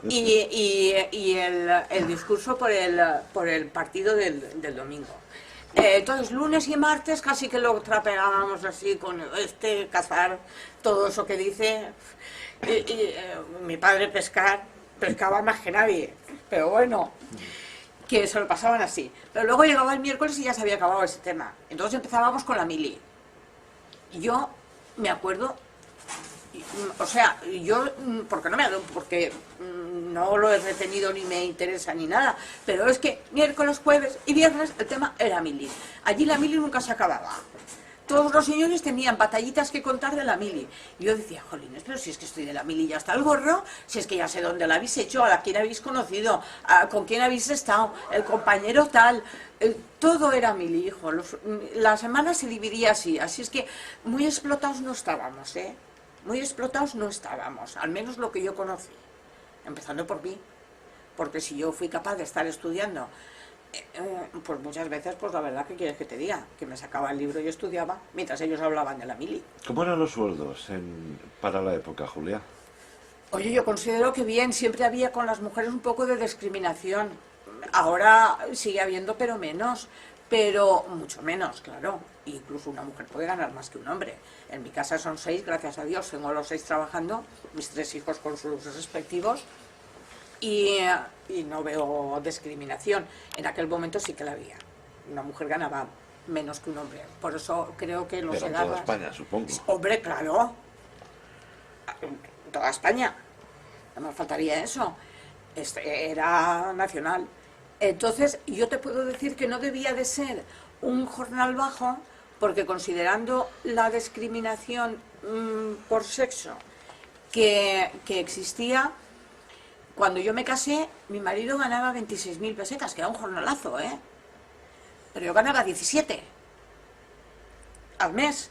y el discurso por el partido del domingo. Entonces, lunes y martes casi que lo trapeábamos así con cazar, todo eso que dice. Mi padre pescaba más que nadie, pero bueno, que se lo pasaban así. Pero luego llegaba el miércoles y ya se había acabado ese tema. Entonces empezábamos con la mili. Yo me acuerdo, o sea, porque no lo he retenido ni me interesa ni nada, pero es que miércoles, jueves y viernes el tema era mili. Allí la mili nunca se acababa. Todos los señores tenían batallitas que contar de la mili. Y yo decía, jolines, pero si es que estoy de la mili ya hasta el gorro, si es que ya sé dónde la habéis hecho, a quién habéis conocido, con quién habéis estado, el compañero tal. Todo era mili, hijo. La semana se dividía así. Así es que muy explotados no estábamos, ¿eh? Muy explotados no estábamos, al menos lo que yo conocí. Empezando por mí. Porque si yo fui capaz de estar estudiando, pues muchas veces, pues la verdad, que quieres que te diga, que me sacaba el libro y estudiaba mientras ellos hablaban de la mili. ¿Cómo eran los sueldos para la época, Julia? Oye, yo considero que bien, siempre había con las mujeres un poco de discriminación. Ahora sigue habiendo, pero menos, pero mucho menos, claro. Incluso una mujer puede ganar más que un hombre. En mi casa son 6, gracias a Dios, tengo los 6 trabajando, mis 3 hijos con sus respectivos. Y no veo discriminación. En aquel momento sí que la había. Una mujer ganaba menos que un hombre. Por eso creo que los Pero en toda España, supongo. Hombre, claro. En toda España. No me faltaría eso. Era nacional. Entonces, yo te puedo decir que no debía de ser un jornal bajo, porque considerando la discriminación por sexo que existía. Cuando yo me casé, mi marido ganaba 26.000 pesetas, que era un jornalazo, ¿eh? Pero yo ganaba 17 al mes.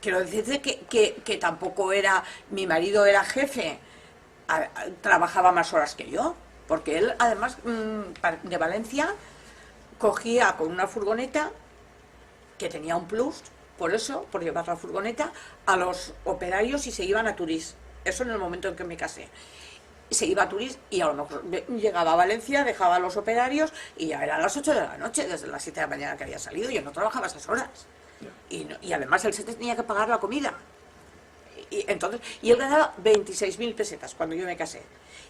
Quiero decirte que tampoco era... Mi marido era jefe, trabajaba más horas que yo, porque él, además, de Valencia, cogía con una furgoneta, que tenía un plus, por eso, por llevar la furgoneta, a los operarios y se iban a Turís. Eso en el momento en que me casé. Se iba a Turís y a lo mejor llegaba a Valencia, dejaba a los operarios y ya eran las 8 de la noche, desde las 7 de la mañana que había salido. Yo no trabajaba esas horas. Y además él se tenía que pagar la comida. Y él ganaba 26.000 pesetas cuando yo me casé.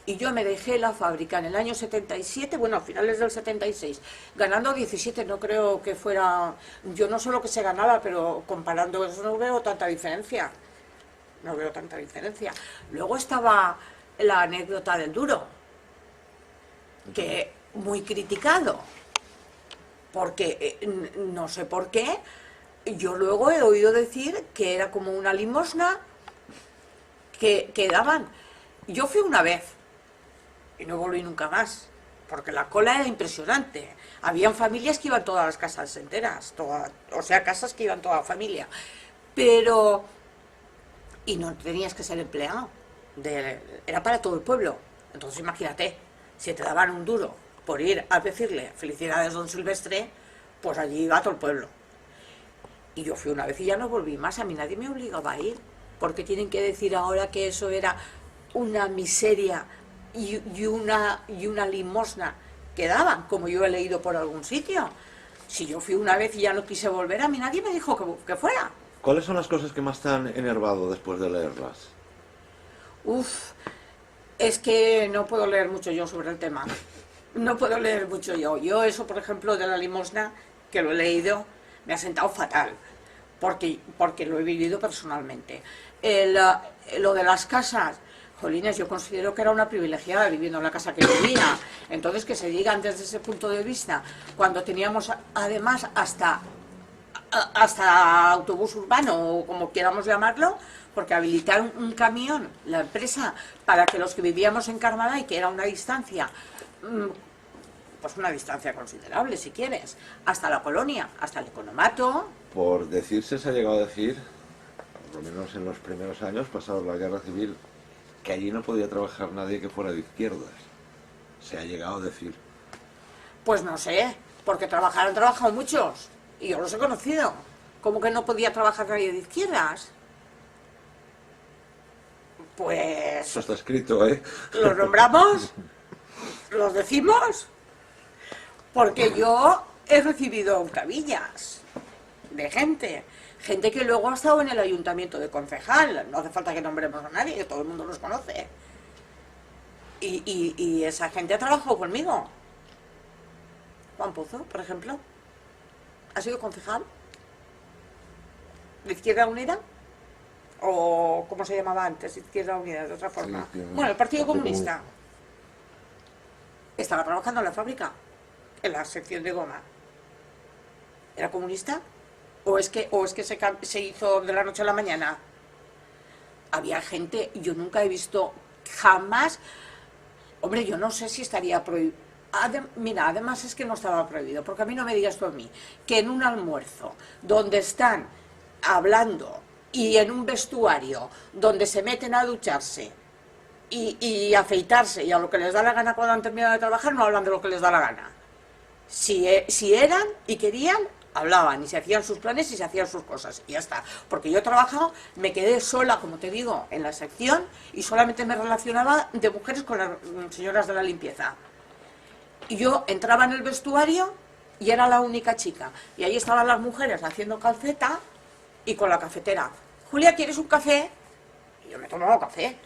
Y yo me dejé la fábrica en el año 77, bueno, a finales del 76, ganando 17. No creo que fuera... Yo no sé lo que se ganaba, pero comparando eso no veo tanta diferencia. No veo tanta diferencia. Luego estaba la anécdota del duro, que muy criticado, porque no sé por qué, yo luego he oído decir que era como una limosna que daban. Yo fui una vez y no volví nunca más, porque la cola era impresionante. Habían familias que iban todas las casas enteras, o sea, casas que iban toda la familia, pero... Y no tenías que ser empleado. Era para todo el pueblo. Entonces imagínate, si te daban un duro por ir a decirle felicidades don Silvestre, pues allí iba todo el pueblo. Y yo fui una vez y ya no volví más. A mí nadie me obligaba a ir, porque tienen que decir ahora que eso era una miseria y una limosna quedaban, como yo he leído por algún sitio. Si yo fui una vez y ya no quise volver, a mí nadie me dijo que fuera. ¿Cuáles son las cosas que más te han enervado después de leerlas? Uf, es que no puedo leer mucho yo sobre el tema. No puedo leer mucho yo. Yo eso, por ejemplo, de la limosna, que lo he leído, me ha sentado fatal, porque lo he vivido personalmente. Lo de las casas, jolines, yo considero que era una privilegiada viviendo en la casa que vivía. Entonces, que se digan desde ese punto de vista, cuando teníamos además hasta autobús urbano, o como queramos llamarlo, porque habilitar un camión, la empresa, para que los que vivíamos en Carmaday, que era una distancia, pues una distancia considerable, si quieres, hasta la colonia, hasta el economato. Por decirse, se ha llegado a decir, por lo menos en los primeros años, pasados la guerra civil, que allí no podía trabajar nadie que fuera de izquierdas. Se ha llegado a decir. Pues no sé, porque han trabajado muchos, y yo los he conocido. ¿Cómo que no podía trabajar nadie de izquierdas? Pues... Eso está escrito, ¿eh? ¿Los nombramos? ¿Los decimos? Porque yo he recibido octavillas de gente que luego ha estado en el ayuntamiento de concejal. No hace falta que nombremos a nadie, que todo el mundo los conoce. Y esa gente ha trabajado conmigo. Juan Pozo, por ejemplo, ha sido concejal de Izquierda Unida, o ¿cómo se llamaba antes? Izquierda Unida, de otra forma. Sí, bueno, el Partido Comunista. Estaba trabajando en la fábrica, en la sección de goma. ¿Era comunista? ¿O es que se hizo de la noche a la mañana? Había gente, yo nunca he visto jamás... Hombre, yo no sé si estaría prohibido. Mira, además es que no estaba prohibido, porque a mí no me digas tú a mí que en un almuerzo donde están hablando y en un vestuario donde se meten a ducharse y afeitarse y a lo que les da la gana cuando han terminado de trabajar, no hablan de lo que les da la gana. Si eran y querían, hablaban y se hacían sus planes y se hacían sus cosas y ya está. Porque yo he trabajado, me quedé sola, como te digo, en la sección y solamente me relacionaba de mujeres con las señoras de la limpieza. Y yo entraba en el vestuario y era la única chica. Y ahí estaban las mujeres haciendo calceta y con la cafetera. Julia, ¿quieres un café? Y yo me tomaba café.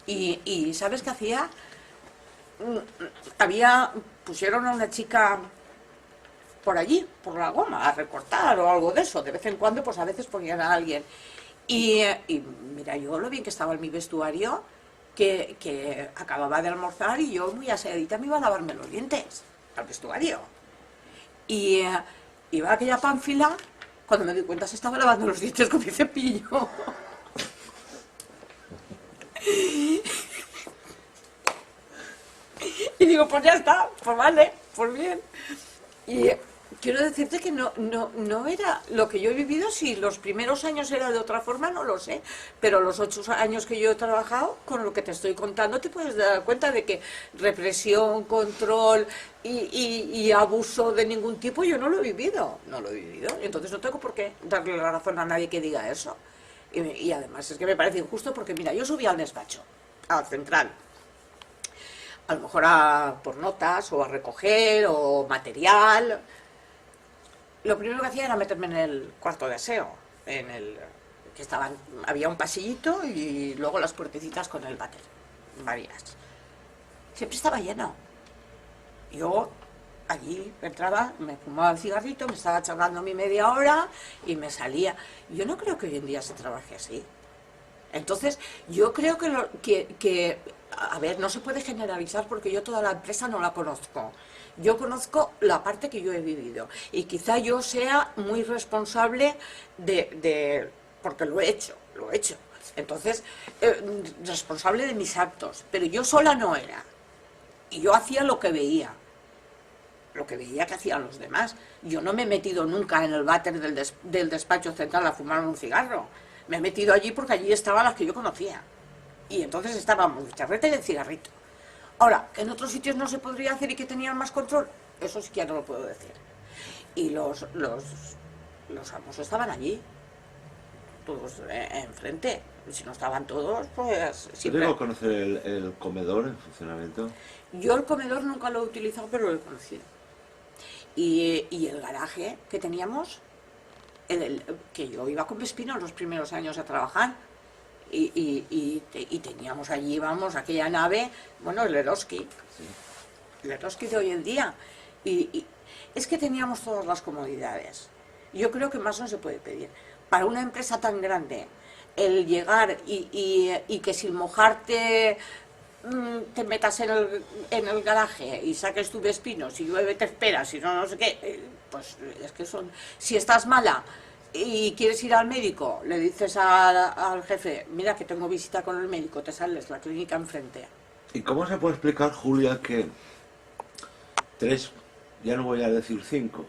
Y ¿sabes qué hacía? Pusieron a una chica por allí, por la goma, a recortar o algo de eso. De vez en cuando, pues a veces ponían a alguien. Y mira, yo lo bien que estaba en mi vestuario, que acababa de almorzar y yo muy aseadita me iba a lavarme los dientes al vestuario. Y iba a aquella pánfila, cuando me di cuenta se estaba lavando los dientes con mi cepillo. Y digo, pues ya está, pues vale, pues bien. Y quiero decirte que no era lo que yo he vivido. Si los primeros años era de otra forma, no lo sé, pero los 8 años que yo he trabajado, con lo que te estoy contando, te puedes dar cuenta de que represión, control y abuso de ningún tipo yo no lo he vivido, entonces no tengo por qué darle la razón a nadie que diga eso. Y además es que me parece injusto porque mira, yo subí al despacho, al central, a lo mejor por notas o a recoger o material. Lo primero que hacía era meterme en el cuarto de aseo, había un pasillito y luego las puertecitas con el váter, varias. Siempre estaba lleno. Yo allí entraba, me fumaba el cigarrito, me estaba charlando mi media hora y me salía. Yo no creo que hoy en día se trabaje así. Entonces, yo creo que a ver, no se puede generalizar porque yo toda la empresa no la conozco. Yo conozco la parte que yo he vivido y quizá yo sea muy responsable porque lo he hecho. Entonces, responsable de mis actos, pero yo sola no era. Y yo hacía lo que veía que hacían los demás. Yo no me he metido nunca en el váter del despacho central a fumar un cigarro. Me he metido allí porque allí estaban las que yo conocía. Y entonces estábamos el charrete y el cigarrito. Ahora, ¿en otros sitios no se podría hacer y que tenían más control? Eso sí que ya no lo puedo decir. Y los amos estaban allí. todos enfrente. Si no estaban todos, pues ¿Te siempre... digo conocer el comedor en funcionamiento? Yo el comedor nunca lo he utilizado, pero lo he conocido. Y el garaje que teníamos, que yo iba con Vespino los primeros años a trabajar, y teníamos allí, vamos, aquella nave, bueno, el Eroski, el Eroski de hoy en día. Y es que teníamos todas las comodidades. Yo creo que más no se puede pedir. Para una empresa tan grande, el llegar y que sin mojarte te metas en el garaje y saques tu Vespino, si llueve te esperas, si no, no sé qué, pues es que son... Si estás mala y quieres ir al médico, le dices al jefe, mira que tengo visita con el médico, te sales, la clínica enfrente. ¿Y cómo se puede explicar, Julia, que tres, ya no voy a decir 5,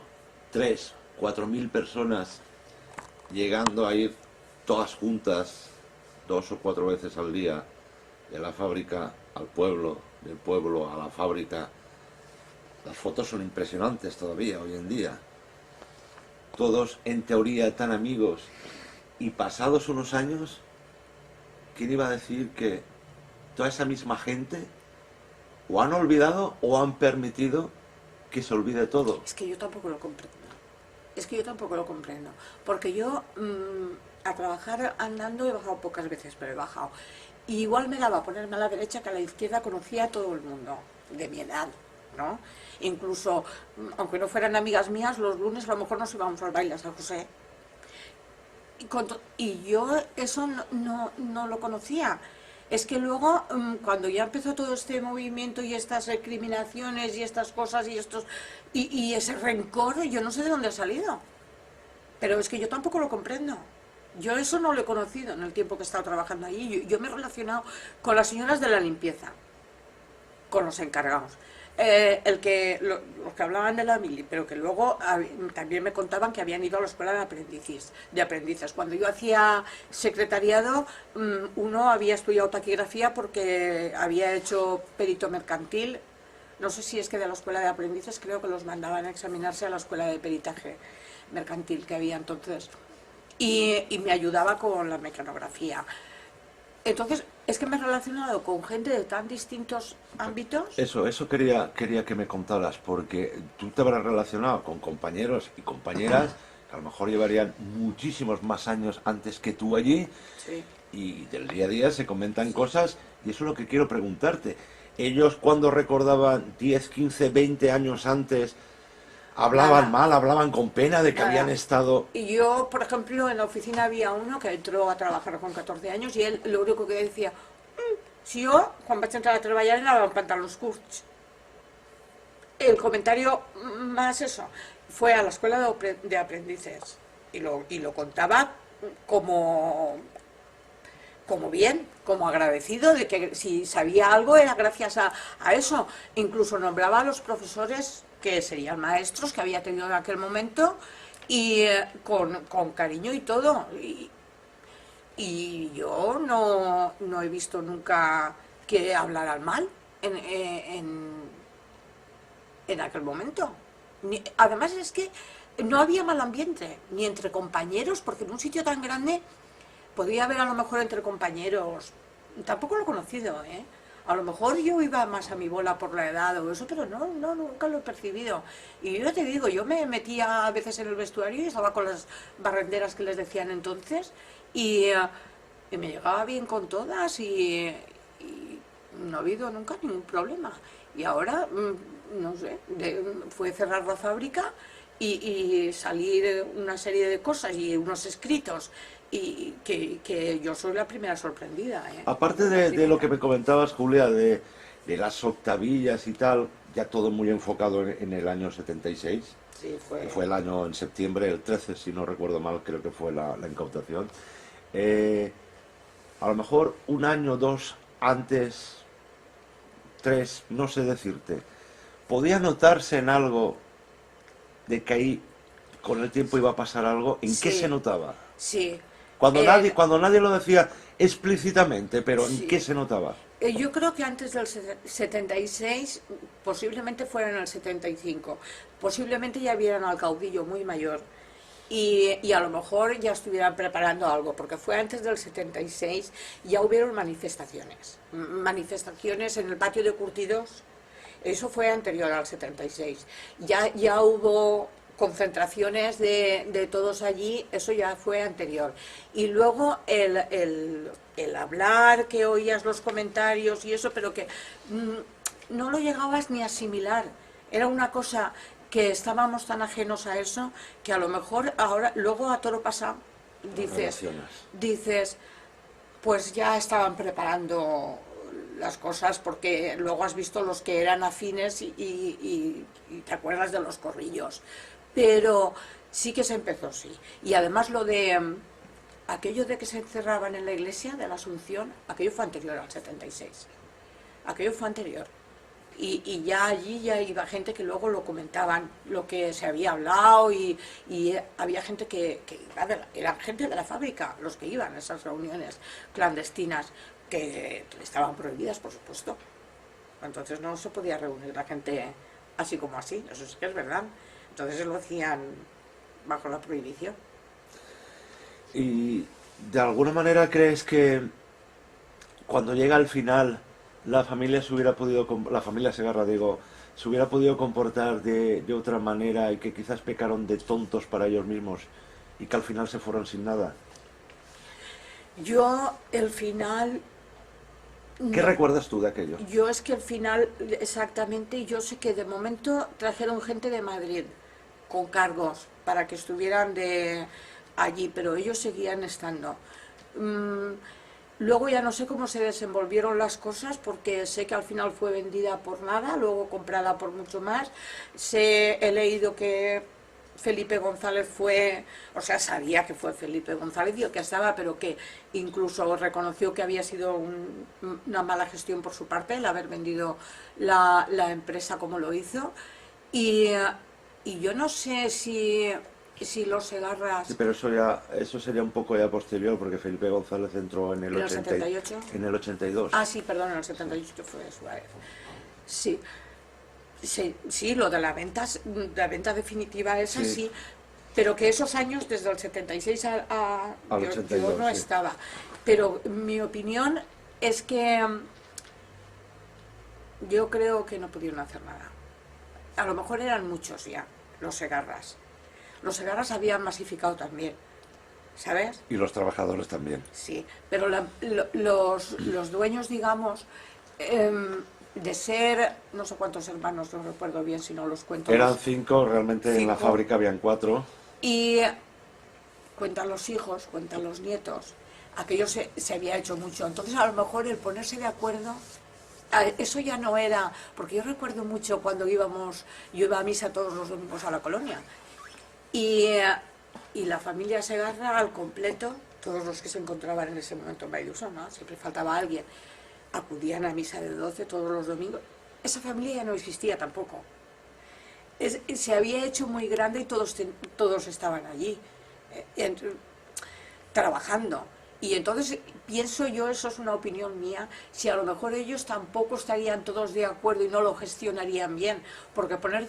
3, 4.000 personas llegando a ir todas juntas 2 o 4 veces al día de la fábrica al pueblo, del pueblo a la fábrica? Las fotos son impresionantes todavía hoy en día. Todos en teoría tan amigos, y pasados unos años, ¿quién iba a decir que toda esa misma gente o han olvidado o han permitido que se olvide todo? Es que yo tampoco lo comprendo. Es que yo tampoco lo comprendo. Porque yo a trabajar andando he bajado pocas veces, pero he bajado. Y igual me daba ponerme a la derecha que a la izquierda conocía a todo el mundo de mi edad, ¿no? Incluso, aunque no fueran amigas mías, los lunes a lo mejor nos íbamos al baile a San José. Y yo eso no lo conocía. Es que luego, cuando ya empezó todo este movimiento y estas recriminaciones y estas cosas y ese rencor, yo no sé de dónde ha salido. Pero es que yo tampoco lo comprendo. Yo eso no lo he conocido en el tiempo que he estado trabajando allí. Yo me he relacionado con las señoras de la limpieza, con los encargados. Los que hablaban de la mili, pero que luego también me contaban que habían ido a la escuela de aprendices. Cuando yo hacía secretariado, uno había estudiado taquigrafía porque había hecho perito mercantil. No sé si es que de la escuela de aprendices, creo que los mandaban a examinarse a la escuela de peritaje mercantil que había entonces. Y me ayudaba con la mecanografía. Entonces, es que me he relacionado con gente de tan distintos ámbitos. Eso quería que me contaras, porque tú te habrás relacionado con compañeros y compañeras que a lo mejor llevarían muchísimos más años antes que tú allí, Sí. y del día a día se comentan cosas, y eso es lo que quiero preguntarte. Ellos, cuando recordaban 10, 15, 20 años antes, hablaban Nada. mal, hablaban con pena de que Nada. habían estado... Y yo, por ejemplo, en la oficina había uno que entró a trabajar con 14 años y él lo único que decía, si jo, quan vaig entrar a treballar, anava amb pantalons curts. El comentario más eso fue a la escuela de aprendices y lo contaba como bien, como agradecido de que si sabía algo era gracias a eso. Incluso nombraba a los profesores que serían maestros que había tenido en aquel momento y con cariño y todo. Y yo no he visto nunca que hablaran mal en aquel momento. Además es que no había mal ambiente, ni entre compañeros, porque en un sitio tan grande podría haber a lo mejor entre compañeros. Tampoco lo he conocido, ¿eh? A lo mejor yo iba más a mi bola por la edad o eso, pero nunca lo he percibido. Y yo te digo, yo me metía a veces en el vestuario y estaba con las barrenderas que les decían entonces y me llevaba bien con todas y no ha habido nunca ningún problema. Y ahora, no sé, fue cerrar la fábrica y salir una serie de cosas y unos escritos y que yo soy la primera sorprendida, ¿eh? Aparte de lo que me comentabas, Julia, de las octavillas y tal, ya todo muy enfocado en el año 76, Sí, que fue el año en septiembre, el 13, si no recuerdo mal, creo que fue la incautación. A lo mejor un año, 2 antes, 3, no sé decirte, ¿podía notarse en algo de que ahí con el tiempo iba a pasar algo? ¿En qué Sí. se notaba? Sí. Cuando nadie lo decía explícitamente, pero ¿en Sí. qué se notaba? Yo creo que antes del 76, posiblemente fuera en el 75, posiblemente ya vieran al caudillo muy mayor y a lo mejor ya estuvieran preparando algo, porque fue antes del 76, ya hubieron manifestaciones en el patio de Curtidos. Eso fue anterior al 76. Ya hubo concentraciones de todos allí, eso ya fue anterior. Y luego el hablar, que oías los comentarios y eso, pero que no lo llegabas ni a asimilar. Era una cosa que estábamos tan ajenos a eso, que a lo mejor ahora, luego a todo pasado, dices, pues ya estaban preparando las cosas, porque luego has visto los que eran afines y te acuerdas de los corrillos. Pero sí que se empezó, sí. Y además lo de aquello de que se encerraban en la iglesia de la Asunción, aquello fue anterior al 76. Aquello fue anterior. Y ya allí ya iba gente que luego lo comentaban, lo que se había hablado, y había gente que eran gente de la fábrica, los que iban a esas reuniones clandestinas, que estaban prohibidas, por supuesto. Entonces no se podía reunir la gente así como así, eso sí que es verdad. Entonces lo hacían bajo la prohibición. ¿Y de alguna manera crees que cuando llega al final la familia la familia Segarra, digo, se hubiera podido comportar de otra manera, y que quizás pecaron de tontos para ellos mismos y que al final se fueron sin nada? Yo, el final... ¿Qué recuerdas tú de aquello? Yo es que el final, exactamente, yo sé que de momento trajeron gente de Madrid con cargos para que estuvieran de allí, pero ellos seguían estando. Luego ya no sé cómo se desenvolvieron las cosas, porque sé que al final fue vendida por nada, luego comprada por mucho más. He leído que Felipe González fue, o sea, sabía que fue Felipe González y el que estaba, pero que incluso reconoció que había sido una mala gestión por su parte el haber vendido la empresa como lo hizo. Y yo no sé si los Segarras... Sí, pero eso sería un poco ya posterior, porque Felipe González entró en el 78. En el 82. Ah, sí, perdón, en el 78 fue Suárez. Sí. Sí, lo de la venta definitiva esa, sí, pero que esos años, desde el 76 al 82, yo no estaba. Pero mi opinión es que yo creo que no pudieron hacer nada. A lo mejor eran muchos ya, los Segarras. Los Segarras habían masificado también, ¿sabes? Y los trabajadores también. Sí, pero los dueños, digamos... de ser, no sé cuántos hermanos, no recuerdo bien si no los cuento. Eran 5, realmente 5. En la fábrica habían 4. Y cuentan los hijos, cuentan los nietos. Aquello se había hecho mucho. Entonces a lo mejor el ponerse de acuerdo, eso ya no era, porque yo recuerdo mucho cuando yo iba a misa todos los domingos a la colonia. Y la familia Segarra al completo, todos los que se encontraban en ese momento en Baidusón, ¿no? Siempre faltaba alguien. Acudían a misa de 12 todos los domingos. Esa familia ya no existía tampoco. Se había hecho muy grande y todos estaban allí, trabajando. Y entonces pienso yo, eso es una opinión mía, si a lo mejor ellos tampoco estarían todos de acuerdo y no lo gestionarían bien, porque ponerse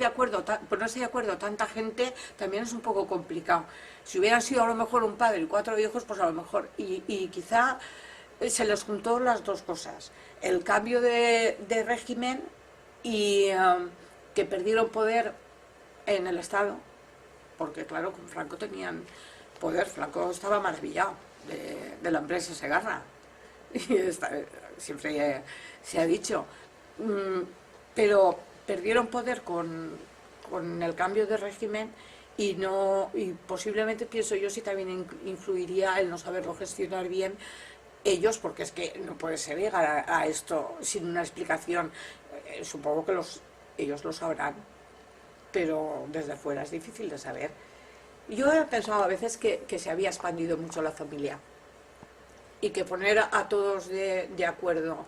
de acuerdo tanta gente también es un poco complicado. Si hubieran sido a lo mejor un padre y 4 hijos, pues a lo mejor, y quizá se les juntó las dos cosas, el cambio de régimen y que perdieron poder en el Estado, porque claro, con Franco tenían poder, Franco estaba maravillado de la empresa Segarra, y siempre se ha dicho, pero perdieron poder con el cambio de régimen, y posiblemente, pienso yo, si también influiría el no saberlo gestionar bien ellos, porque es que no puede ser llegar a esto sin una explicación. Supongo que ellos lo sabrán, pero desde fuera es difícil de saber. Yo he pensado a veces que se había expandido mucho la familia y que poner a todos de acuerdo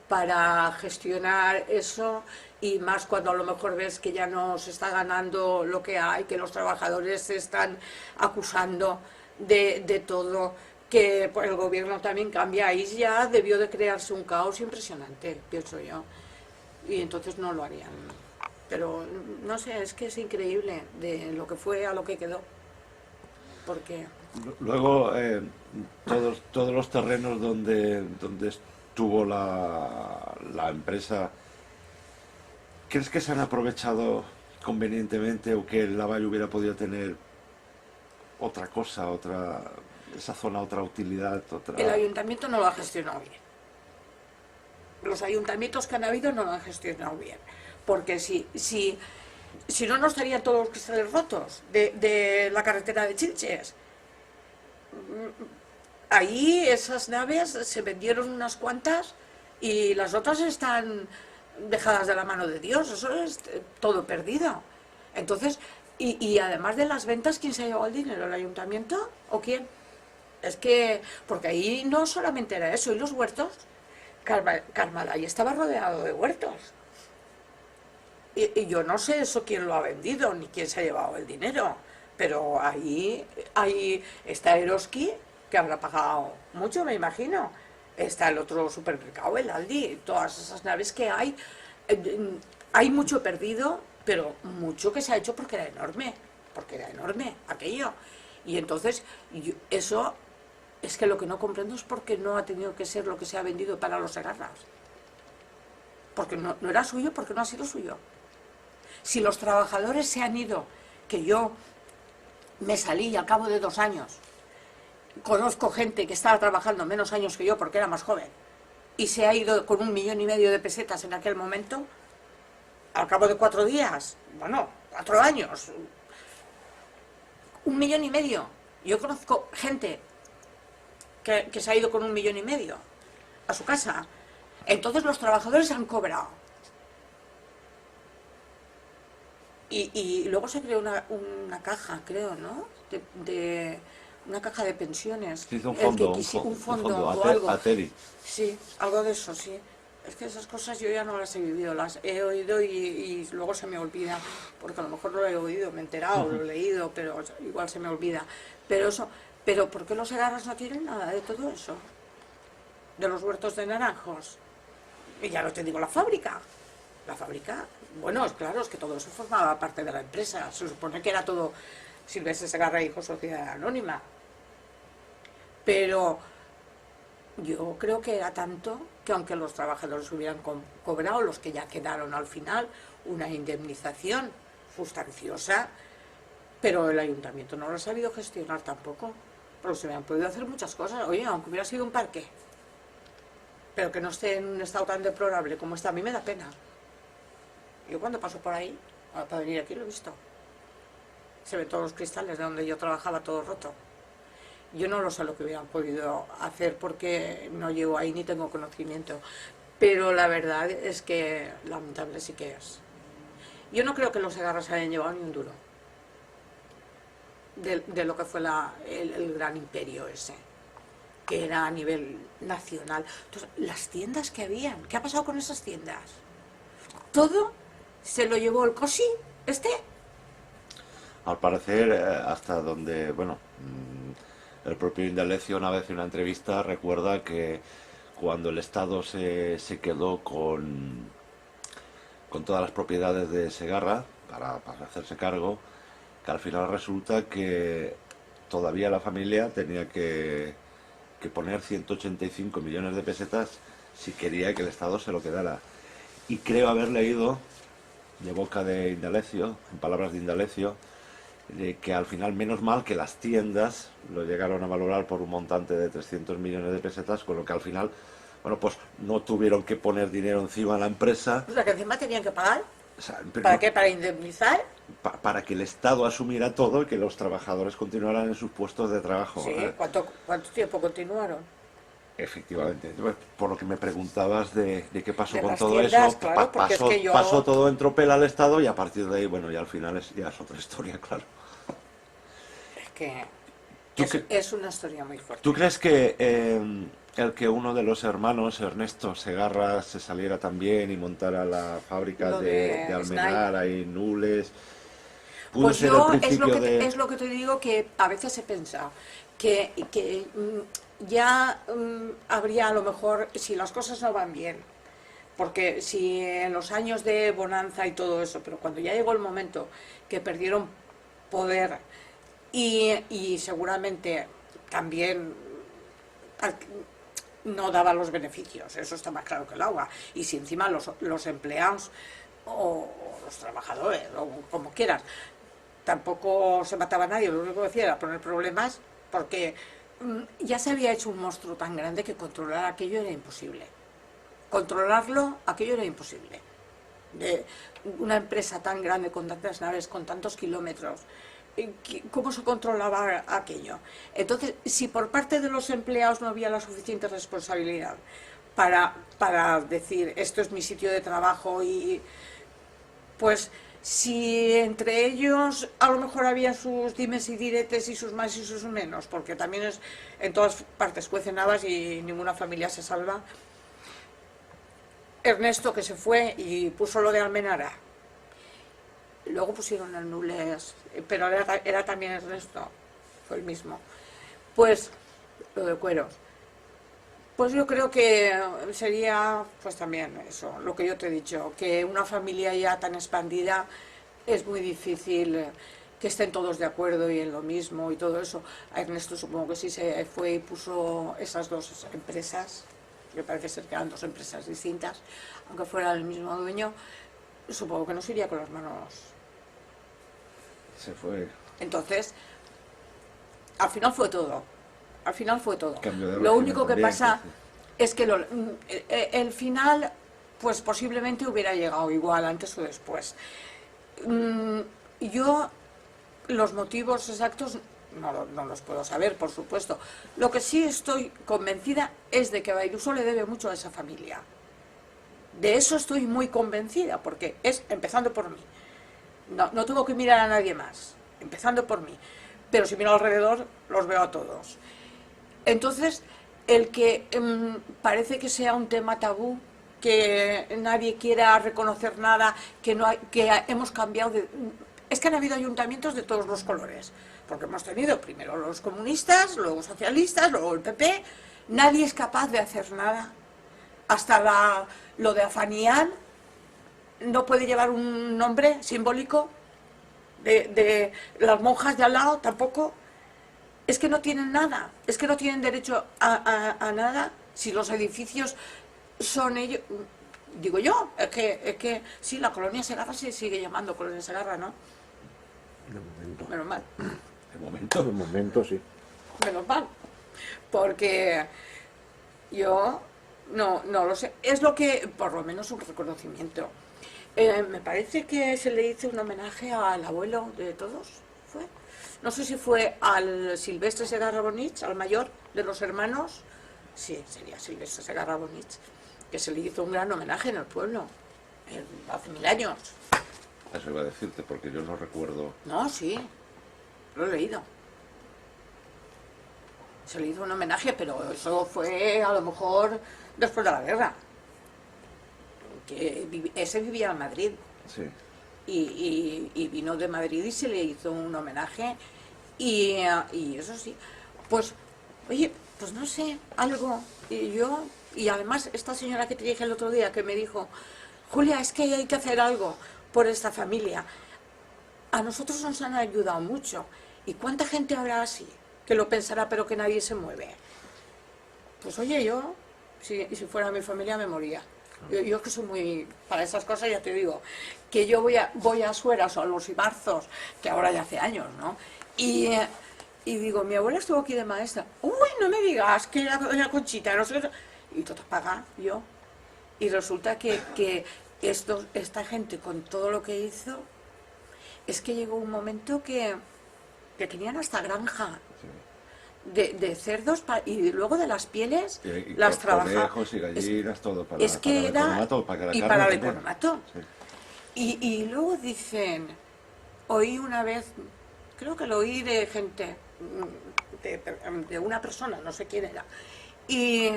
para gestionar eso, y más cuando a lo mejor ves que ya no se está ganando lo que hay, que los trabajadores se están acusando de todo, que el gobierno también cambia, ahí ya debió de crearse un caos impresionante, pienso yo, y entonces no lo harían. Pero no sé, es que es increíble de lo que fue a lo que quedó. porque Luego, todos los terrenos donde estuvo la empresa, ¿crees que se han aprovechado convenientemente o que la Valle hubiera podido tener otra cosa, esa zona, otra utilidad, el otra... ayuntamiento no lo ha gestionado bien. Los ayuntamientos que han habido no lo han gestionado bien. Porque si no, no estarían todos los cristales rotos de la carretera de Chinches. Ahí esas naves se vendieron unas cuantas y las otras están dejadas de la mano de Dios. Eso es todo perdido. Entonces, y además de las ventas, ¿quién se ha llevado el dinero? ¿El ayuntamiento o quién? Es que, porque ahí no solamente era eso, y los huertos, Carmalay estaba rodeado de huertos. Y yo no sé eso quién lo ha vendido, ni quién se ha llevado el dinero, pero ahí está Eroski, que habrá pagado mucho, me imagino. Está el otro supermercado, el Aldi, todas esas naves que hay. Hay mucho perdido, pero mucho que se ha hecho porque era enorme aquello. Y entonces, eso es que lo que no comprendo es por qué no ha tenido que ser lo que se ha vendido para los Segarras. Porque no era suyo, porque no ha sido suyo. Si los trabajadores se han ido, que yo me salí al cabo de 2 años, conozco gente que estaba trabajando menos años que yo porque era más joven, y se ha ido con 1,5 millones de pesetas en aquel momento, al cabo de 4 días, bueno, 4 años, 1,5 millones. Yo conozco gente que se ha ido con 1,5 millones a su casa. Entonces los trabajadores han cobrado. Y luego se creó una caja, creo, ¿no? Una caja de pensiones. Se hizo un fondo, un fondo o algo. Ateri. Sí, algo de eso, sí. Es que esas cosas yo ya no las he vivido, las he oído y luego se me olvida, porque a lo mejor lo he oído, me he enterado, lo he leído, pero igual se me olvida. Pero ¿por qué los Segarras no tienen nada de todo eso? De los huertos de naranjos. Y ya no te digo la fábrica. La fábrica, bueno, claro, es que todo eso formaba parte de la empresa. Se supone que era todo Silvestre Segarra Hijo Sociedad Anónima. Pero yo creo que era tanto que aunque los trabajadores hubieran cobrado, los que ya quedaron al final, una indemnización sustanciosa, pero el ayuntamiento no lo ha sabido gestionar tampoco. Pero se me han podido hacer muchas cosas. Oye, aunque hubiera sido un parque, pero que no esté en un estado tan deplorable como está, a mí me da pena. Yo cuando paso por ahí, para venir aquí lo he visto. Se ven todos los cristales de donde yo trabajaba, todo roto. Yo no lo sé lo que hubieran podido hacer porque no llevo ahí ni tengo conocimiento. Pero la verdad es que lamentable sí que es. Yo no creo que los Segarras se hayan llevado ni un duro de lo que fue el gran imperio ese, que era a nivel nacional. Entonces, las tiendas que habían, ¿qué ha pasado con esas tiendas? Todo se lo llevó el Cosi, Al parecer, hasta donde, bueno, el propio Indalecio una vez en una entrevista recuerda que cuando el Estado se quedó con todas las propiedades de Segarra para hacerse cargo, que al final resulta que todavía la familia tenía que poner 185 millones de pesetas si quería que el Estado se lo quedara. Y creo haber leído de boca de Indalecio, en palabras de Indalecio, de que al final menos mal que las tiendas lo llegaron a valorar por un montante de 300 millones de pesetas, con lo que al final, bueno, pues no tuvieron que poner dinero encima a la empresa. O sea, que encima tenían que pagar. O sea, ¿Para qué? ¿Para indemnizar? Para que el Estado asumiera todo y que los trabajadores continuaran en sus puestos de trabajo. Sí, ¿cuánto tiempo continuaron? Efectivamente. Por lo que me preguntabas de qué pasó De con las todo tiendas, eso, claro, porque es que yo... pasó todo en tropel al Estado y a partir de ahí, bueno, ya al final ya es otra historia, claro. Es que ¿Tú es una historia muy fuerte. ¿Tú crees que el que uno de los hermanos, Ernesto Segarra, se saliera también y montara la fábrica Lo de Almenara y Nules, pudo Pues ser yo el principio es lo que te digo, que a veces he pensado que ya habría a lo mejor, si las cosas no van bien, porque si en los años de bonanza y todo eso, pero cuando ya llegó el momento que perdieron poder y seguramente también no daba los beneficios, eso está más claro que el agua. Y si encima los empleados o los trabajadores, o como quieras, tampoco se mataba a nadie, lo único que hacía era poner problemas, porque ya se había hecho un monstruo tan grande que controlar aquello era imposible. Controlarlo, aquello era imposible. De una empresa tan grande, con tantas naves, con tantos kilómetros, ¿cómo se controlaba aquello? Entonces, si por parte de los empleados no había la suficiente responsabilidad para decir, esto es mi sitio de trabajo, y pues si entre ellos a lo mejor había sus dimes y diretes y sus más y sus menos, porque también es en todas partes cuecen habas y ninguna familia se salva. Ernesto, que se fue y puso lo de Almenara, luego pusieron el Nules, pero era también Ernesto, fue el mismo, pues lo de Cueros. Pues yo creo que sería, pues también eso, lo que yo te he dicho, que una familia ya tan expandida es muy difícil que estén todos de acuerdo y en lo mismo y todo eso. A Ernesto supongo que sí se fue y puso esas dos empresas, que parece ser que eran dos empresas distintas, aunque fuera el mismo dueño, supongo que no se iría con las manos. Se fue. Entonces, al final fue todo. Al final fue todo. Lo único que pasa es que el final, pues posiblemente hubiera llegado igual, antes o después. Yo los motivos exactos no los puedo saber, por supuesto. Lo que sí estoy convencida es de que Baidusó le debe mucho a esa familia. De eso estoy muy convencida, porque es empezando por mí. No tengo que mirar a nadie más, empezando por mí. Pero si miro alrededor, los veo a todos. Entonces, el que parece que sea un tema tabú, que nadie quiera reconocer nada, que hemos cambiado de... Es que han habido ayuntamientos de todos los colores, porque hemos tenido primero los comunistas, luego socialistas, luego el PP. Nadie es capaz de hacer nada. Hasta lo de Afanián no puede llevar un nombre simbólico, de las monjas de al lado tampoco. Es que no tienen nada, es que no tienen derecho a nada. Si los edificios son ellos, digo yo, es que sí, la colonia Segarra se sigue llamando colonia Segarra, ¿no? De momento. Menos mal. De momento sí. Menos mal, porque yo no lo sé. Es lo que, por lo menos, un reconocimiento. Me parece que se le hizo un homenaje al abuelo de todos, ¿fue? No sé si fue al Silvestre Segarra Bonich, al mayor de los hermanos. Sí, sería Silvestre Segarra Bonich, que se le hizo un gran homenaje en el pueblo, hace 1000 años. Eso iba a decirte, porque yo no recuerdo. No, sí, lo he leído. Se le hizo un homenaje, pero eso fue a lo mejor después de la guerra. Que ese vivía en Madrid. Sí. Y vino de Madrid y se le hizo un homenaje, y eso sí, pues, oye, pues no sé, algo, y además esta señora que te dije el otro día, que me dijo, Julia, es que hay que hacer algo por esta familia, a nosotros nos han ayudado mucho, y cuánta gente habrá así, que lo pensará pero que nadie se mueve. Pues oye, yo, si fuera mi familia, me moría. Yo es que soy muy... Para esas cosas ya te digo, que yo voy a Sueras o a los Ibarzos, que ahora ya hace años, ¿no? Y digo, mi abuela estuvo aquí de maestra. Uy, no me digas que era doña Conchita, no sé qué. Y todo paga yo. Y resulta que esta gente, con todo lo que hizo, es que llegó un momento que tenían hasta granja. Sí. De cerdos y luego de las pieles Y las trabajaban. conejos y gallinas, todo para, es que para era el colmato, para la y carne para el también. colmato. Sí. Y luego dicen, oí una vez, creo que lo oí de gente, de una persona, no sé quién era, y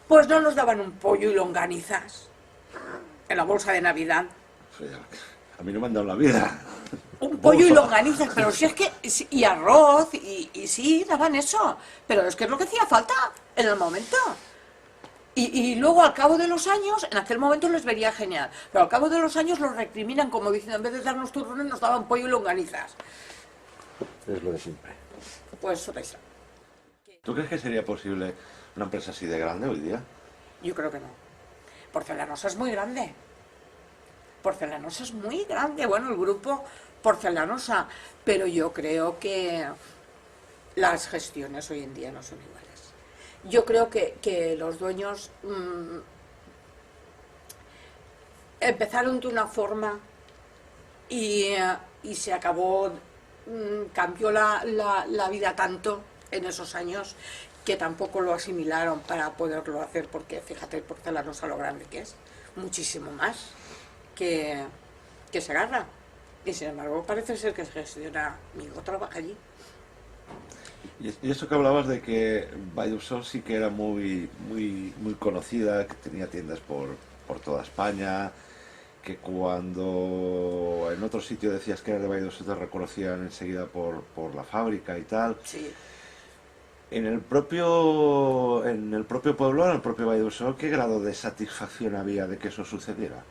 pues no nos daban un pollo y longanizas en la bolsa de Navidad. Sí, a mí no me han dado la vida. Un pollo y longanizas, pero si es que... Y arroz, y sí, daban eso. Pero es que es lo que hacía falta en el momento. Y luego, al cabo de los años, en aquel momento les vería genial. Pero al cabo de los años los recriminan como diciendo, en vez de darnos turrones, nos daban pollo y longanizas. Es lo de siempre. Pues sorpresa. ¿Tú crees que sería posible una empresa así de grande hoy día? Yo creo que no. Porcelanosa es muy grande. Porcelanosa es muy grande. Bueno, el grupo Porcelanosa. Pero yo creo que las gestiones hoy en día no son iguales. Yo creo que los dueños empezaron de una forma y se acabó, cambió la vida tanto en esos años que tampoco lo asimilaron para poderlo hacer, porque fíjate, Porcelanosa lo grande que es, muchísimo más que Segarra. Y sin embargo parece ser que se gestiona, mi hijo trabaja allí. Y eso que hablabas de que Vallauson sí que era muy conocida, que tenía tiendas por toda España, que cuando en otro sitio decías que era de Vallauson te reconocían enseguida por la fábrica y tal. Sí. En el propio pueblo, en el propio Vallauson, ¿qué grado de satisfacción había de que eso sucediera?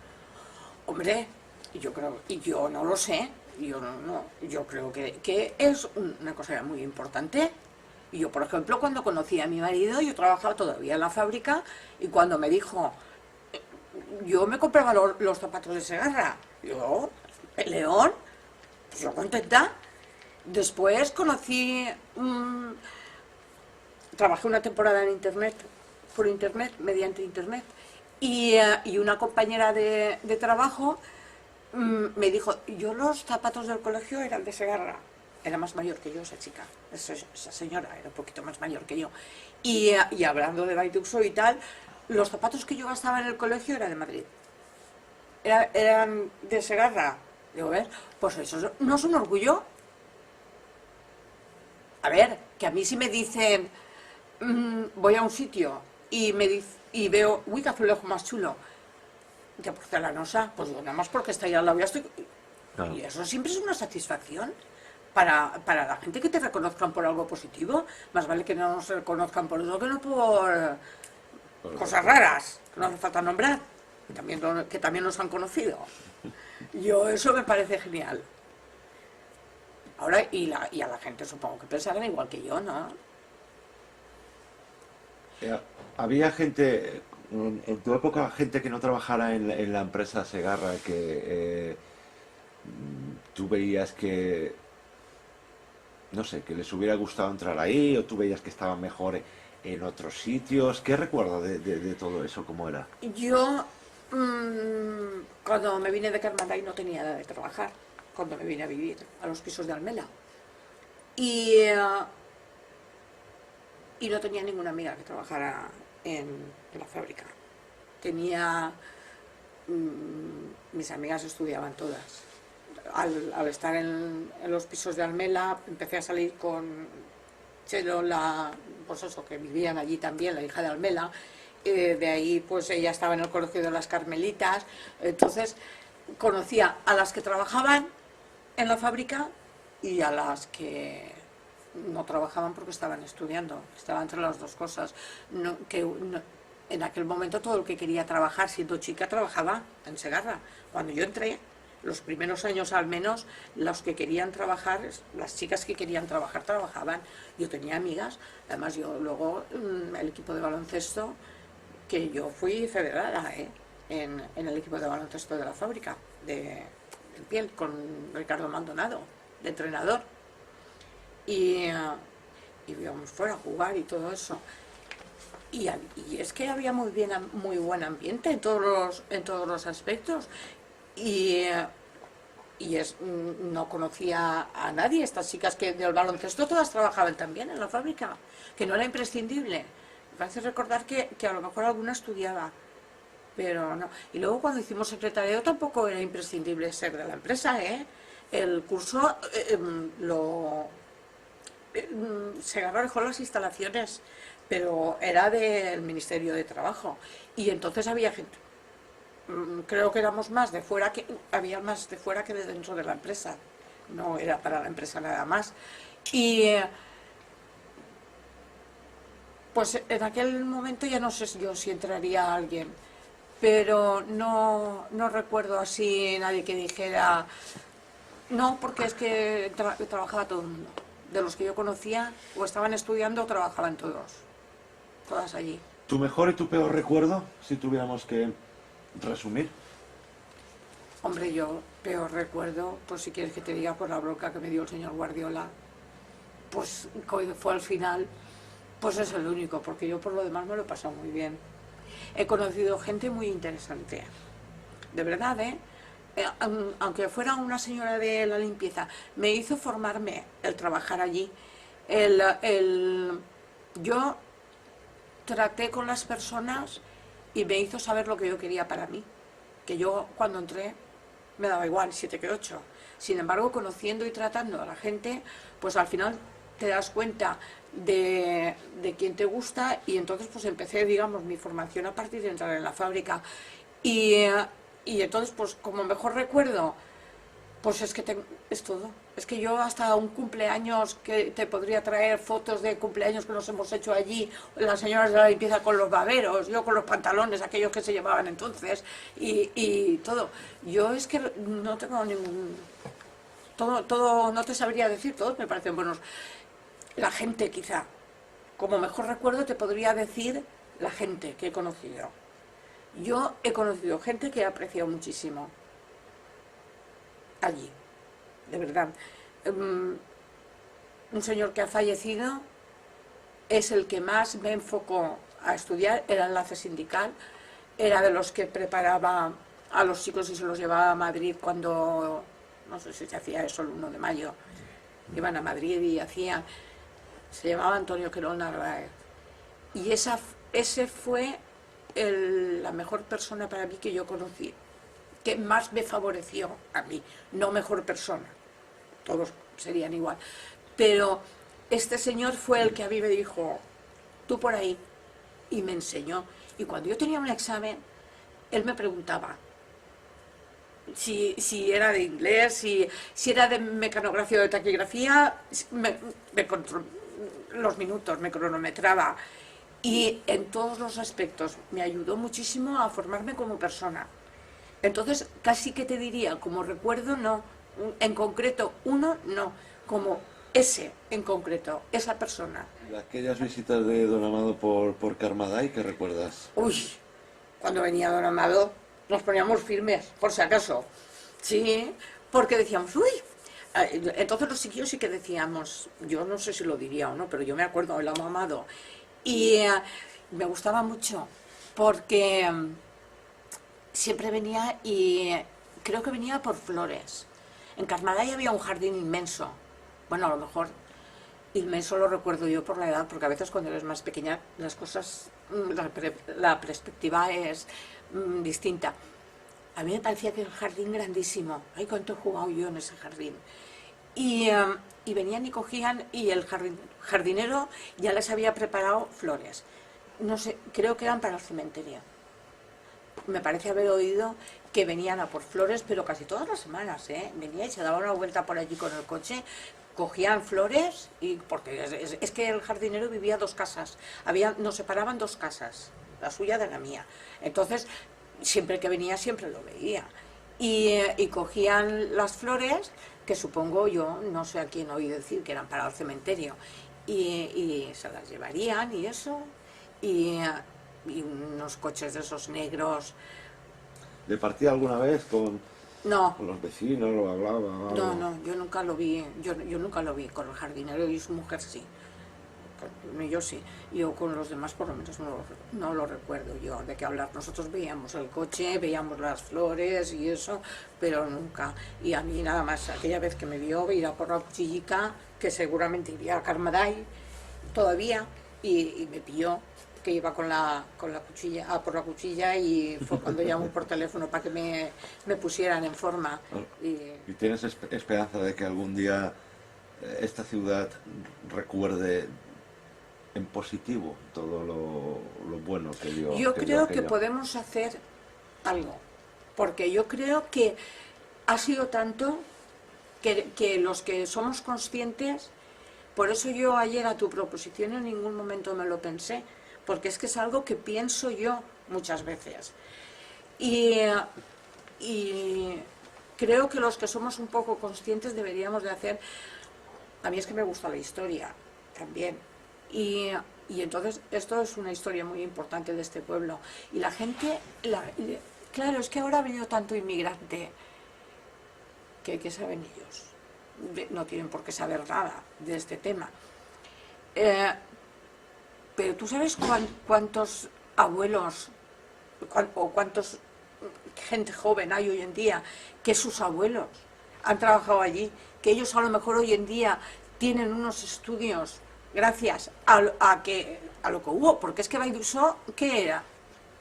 Hombre, yo creo, y yo no lo sé, yo creo que es una cosa muy importante. Y yo, por ejemplo, cuando conocí a mi marido, yo trabajaba todavía en la fábrica, y cuando me dijo, yo me compraba los zapatos de Segarra, yo, el León, pues yo contenta. Después conocí, trabajé una temporada en internet, por internet, mediante internet, y una compañera de trabajo me dijo, yo los zapatos del colegio eran de Segarra. Era más mayor que yo esa chica, esa señora era un poquito más mayor que yo. Y hablando de Vallauson y tal, los zapatos que yo gastaba en el colegio eran de Madrid. Eran de Segarra. Digo, ¿ves? Pues eso no es un orgullo. A ver, que a mí si me dicen, voy a un sitio y veo, uy, qué azulejo más chulo, de Porcelanosa, pues yo nada más porque está ahí al lado ya estoy. Claro. Y eso siempre es una satisfacción para la gente, que te reconozcan por algo positivo. Más vale que no nos reconozcan por eso que no por cosas raras, que no hace falta nombrar, que también nos han conocido. Yo eso me parece genial. Ahora, y a la gente supongo que pensarán igual que yo, ¿no? Había gente, en tu época, gente que no trabajara en la empresa Segarra, que tú veías que, no sé, que les hubiera gustado entrar ahí, o tú veías que estaban mejor en otros sitios. ¿Qué recuerdas de todo eso? ¿Cómo era? Yo, cuando me vine de Carmanday no tenía nada de trabajar, cuando me vine a vivir a los pisos de Almela. Y no tenía ninguna amiga que trabajara en la fábrica. Tenía, mis amigas estudiaban todas. Al estar en los pisos de Almela, empecé a salir con Chelo, pues eso, que vivían allí también, la hija de Almela. De ahí, pues ella estaba en el colegio de las Carmelitas. Entonces, conocía a las que trabajaban en la fábrica y a las que no trabajaban porque estaban estudiando. Estaba entre las dos cosas. En aquel momento todo el que quería trabajar siendo chica trabajaba en Segarra. Cuando yo entré, los primeros años al menos, los que querían trabajar, las chicas que querían trabajar, trabajaban. Yo tenía amigas, además yo luego, el equipo de baloncesto, que yo fui federada en el equipo de baloncesto de la fábrica, de Piel, con Ricardo Maldonado, de entrenador. Y íbamos fuera a jugar y todo eso. Y es que había muy buen ambiente en todos los aspectos. No conocía a nadie. Estas chicas que del baloncesto todas trabajaban también en la fábrica, que no era imprescindible. Me parece recordar que a lo mejor alguna estudiaba, pero no. Y luego cuando hicimos secretariado tampoco era imprescindible ser de la empresa, ¿eh? El curso Segarra dejó las instalaciones, pero era del Ministerio de Trabajo. Y entonces había gente, creo que éramos más de fuera, había más de fuera que de dentro de la empresa. No era para la empresa nada más. Y pues en aquel momento ya no sé yo si entraría alguien, pero no recuerdo así nadie que dijera, No, porque es que trabajaba todo el mundo. De los que yo conocía, o estaban estudiando o trabajaban todos. Todas allí. ¿Tu mejor y tu peor recuerdo, si tuviéramos que resumir? Hombre, yo peor recuerdo, pues si quieres que te diga, por la bronca que me dio el señor Guardiola, pues fue al final, pues es el único, porque yo por lo demás me lo he pasado muy bien. He conocido gente muy interesante, de verdad, ¿eh? Aunque fuera una señora de la limpieza, me hizo formarme el trabajar allí. Yo traté con las personas y me hizo saber lo que yo quería para mí. Que yo cuando entré me daba igual 7 que 8. Sin embargo, conociendo y tratando a la gente, pues al final te das cuenta de quién te gusta, y entonces pues empecé, digamos, mi formación a partir de entrar en la fábrica. Y entonces, pues como mejor recuerdo, pues es que es todo. Es que yo hasta un cumpleaños, que te podría traer fotos de cumpleaños que nos hemos hecho allí, las señoras de la limpieza con los baberos, yo con los pantalones, aquellos que se llevaban entonces, y todo. Yo es que no tengo ningún... Todo, no te sabría decir, todos me parecen buenos. La gente quizá, como mejor recuerdo te podría decir la gente que he conocido. Yo he conocido gente que he apreciado muchísimo allí, de verdad. Un señor que ha fallecido es el que más me enfocó a estudiar, era enlace sindical, era de los que preparaba a los chicos y se los llevaba a Madrid cuando, no sé si se hacía eso el 1 de mayo, iban a Madrid y hacían, se llamaba Antonio Querol Narváez. Y ese fue la mejor persona para mí que yo conocí, que más me favoreció a mí, no mejor persona, todos serían igual, pero este señor fue el que a mí me dijo, tú por ahí, y me enseñó. Y cuando yo tenía un examen, él me preguntaba si era de inglés, si era de mecanografía o de taquigrafía, los minutos, me cronometraba, y en todos los aspectos me ayudó muchísimo a formarme como persona. Entonces, casi que te diría, como recuerdo, no, en concreto, uno, no, como ese en concreto, esa persona. Aquellas visitas de Don Amado por Carmaday, ¿qué recuerdas? Uy, cuando venía Don Amado nos poníamos firmes, por si acaso. Sí, porque decíamos, uy. Entonces los chiquillos sí que decíamos, yo no sé si lo diría o no, pero yo me acuerdo del Amado. Y me gustaba mucho, porque siempre venía, y creo que venía por flores. En Carmaday había un jardín inmenso. Bueno, a lo mejor inmenso lo recuerdo yo por la edad, porque a veces cuando eres más pequeña las cosas, la perspectiva es distinta. A mí me parecía que el jardín grandísimo. Ay, cuánto he jugado yo en ese jardín. Y venían y cogían, y el jardinero ya les había preparado flores. No sé, creo que eran para el cementerio. Me parece haber oído que venían a por flores, pero casi todas las semanas, ¿eh? Venía y se daba una vuelta por allí con el coche, cogían flores, y porque es que el jardinero vivía 2 casas, nos separaban 2 casas, la suya de la mía. Entonces, siempre que venía, siempre lo veía. Y cogían las flores, que supongo yo, no sé a quién oí decir que eran para el cementerio, y se las llevarían y eso, y unos coches de esos negros. ¿Le partía alguna vez No, con los vecinos, lo hablaba? no, yo nunca lo vi, yo nunca lo vi con el jardinero y su mujer sí. Yo sí, yo con los demás por lo menos no lo recuerdo yo de qué hablar. Nosotros veíamos el coche, veíamos las flores y eso, pero nunca. Y a mí nada más, aquella vez que me vio ir a por la cuchillica, que seguramente iría a Carmaday todavía, y me pilló que iba con la cuchilla, por la cuchilla, y fue cuando llamó por teléfono para que me pusieran en forma. ¿Y tienes esperanza de que algún día esta ciudad recuerde en positivo todo lo bueno que dio? Yo creo que aquello? podemos hacer algo, porque yo creo que ha sido tanto que los que somos conscientes, por eso yo ayer a tu proposición en ningún momento me lo pensé, porque es que es algo que pienso yo muchas veces. Y creo que los que somos un poco conscientes deberíamos de hacer... A mí es que me gusta la historia también. Y entonces esto es una historia muy importante de este pueblo. Y la gente... claro, es que ahora ha venido tanto inmigrante que saben ellos. No tienen por qué saber nada de este tema. Pero tú sabes cuántos abuelos o cuántos gente joven hay hoy en día que sus abuelos han trabajado allí, que ellos a lo mejor hoy en día tienen unos estudios gracias a lo que hubo, porque es que Baidusó, ¿qué era?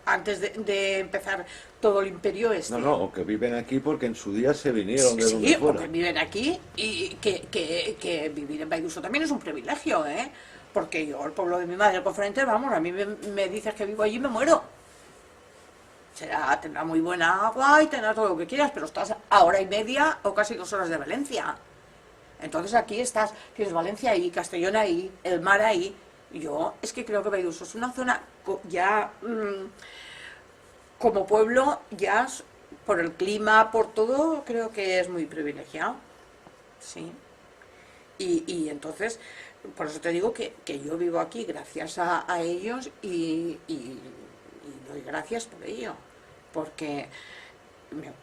Antes de empezar todo el imperio este. No, o que viven aquí porque en su día se vinieron de donde Sí, fuera. porque viven aquí y que vivir en Baidusó también es un privilegio, ¿eh? Porque yo, el pueblo de mi madre, el Conferente, vamos, a mí me dices que vivo allí y me muero. Tendrá muy buena agua y tendrá todo lo que quieras, pero estás a hora y media o casi 2 horas de Valencia. Entonces aquí tienes Valencia ahí, Castellón ahí, el mar ahí. Yo es que creo que Baidusó es una zona ya como pueblo, ya por el clima, por todo, creo que es muy privilegiado. Sí. Y entonces, por eso te digo que yo vivo aquí gracias a ellos y doy gracias por ello, porque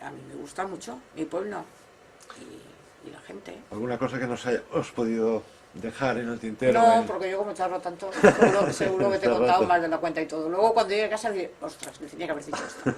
a mí me gusta mucho mi pueblo y la gente. ¿Alguna cosa que nos hayamos podido dejar en el tintero? No, porque yo como charlo tanto, seguro que te he contado más de la cuenta y todo. Luego cuando llegue a casa diré, ostras, me tenía que haber dicho esto.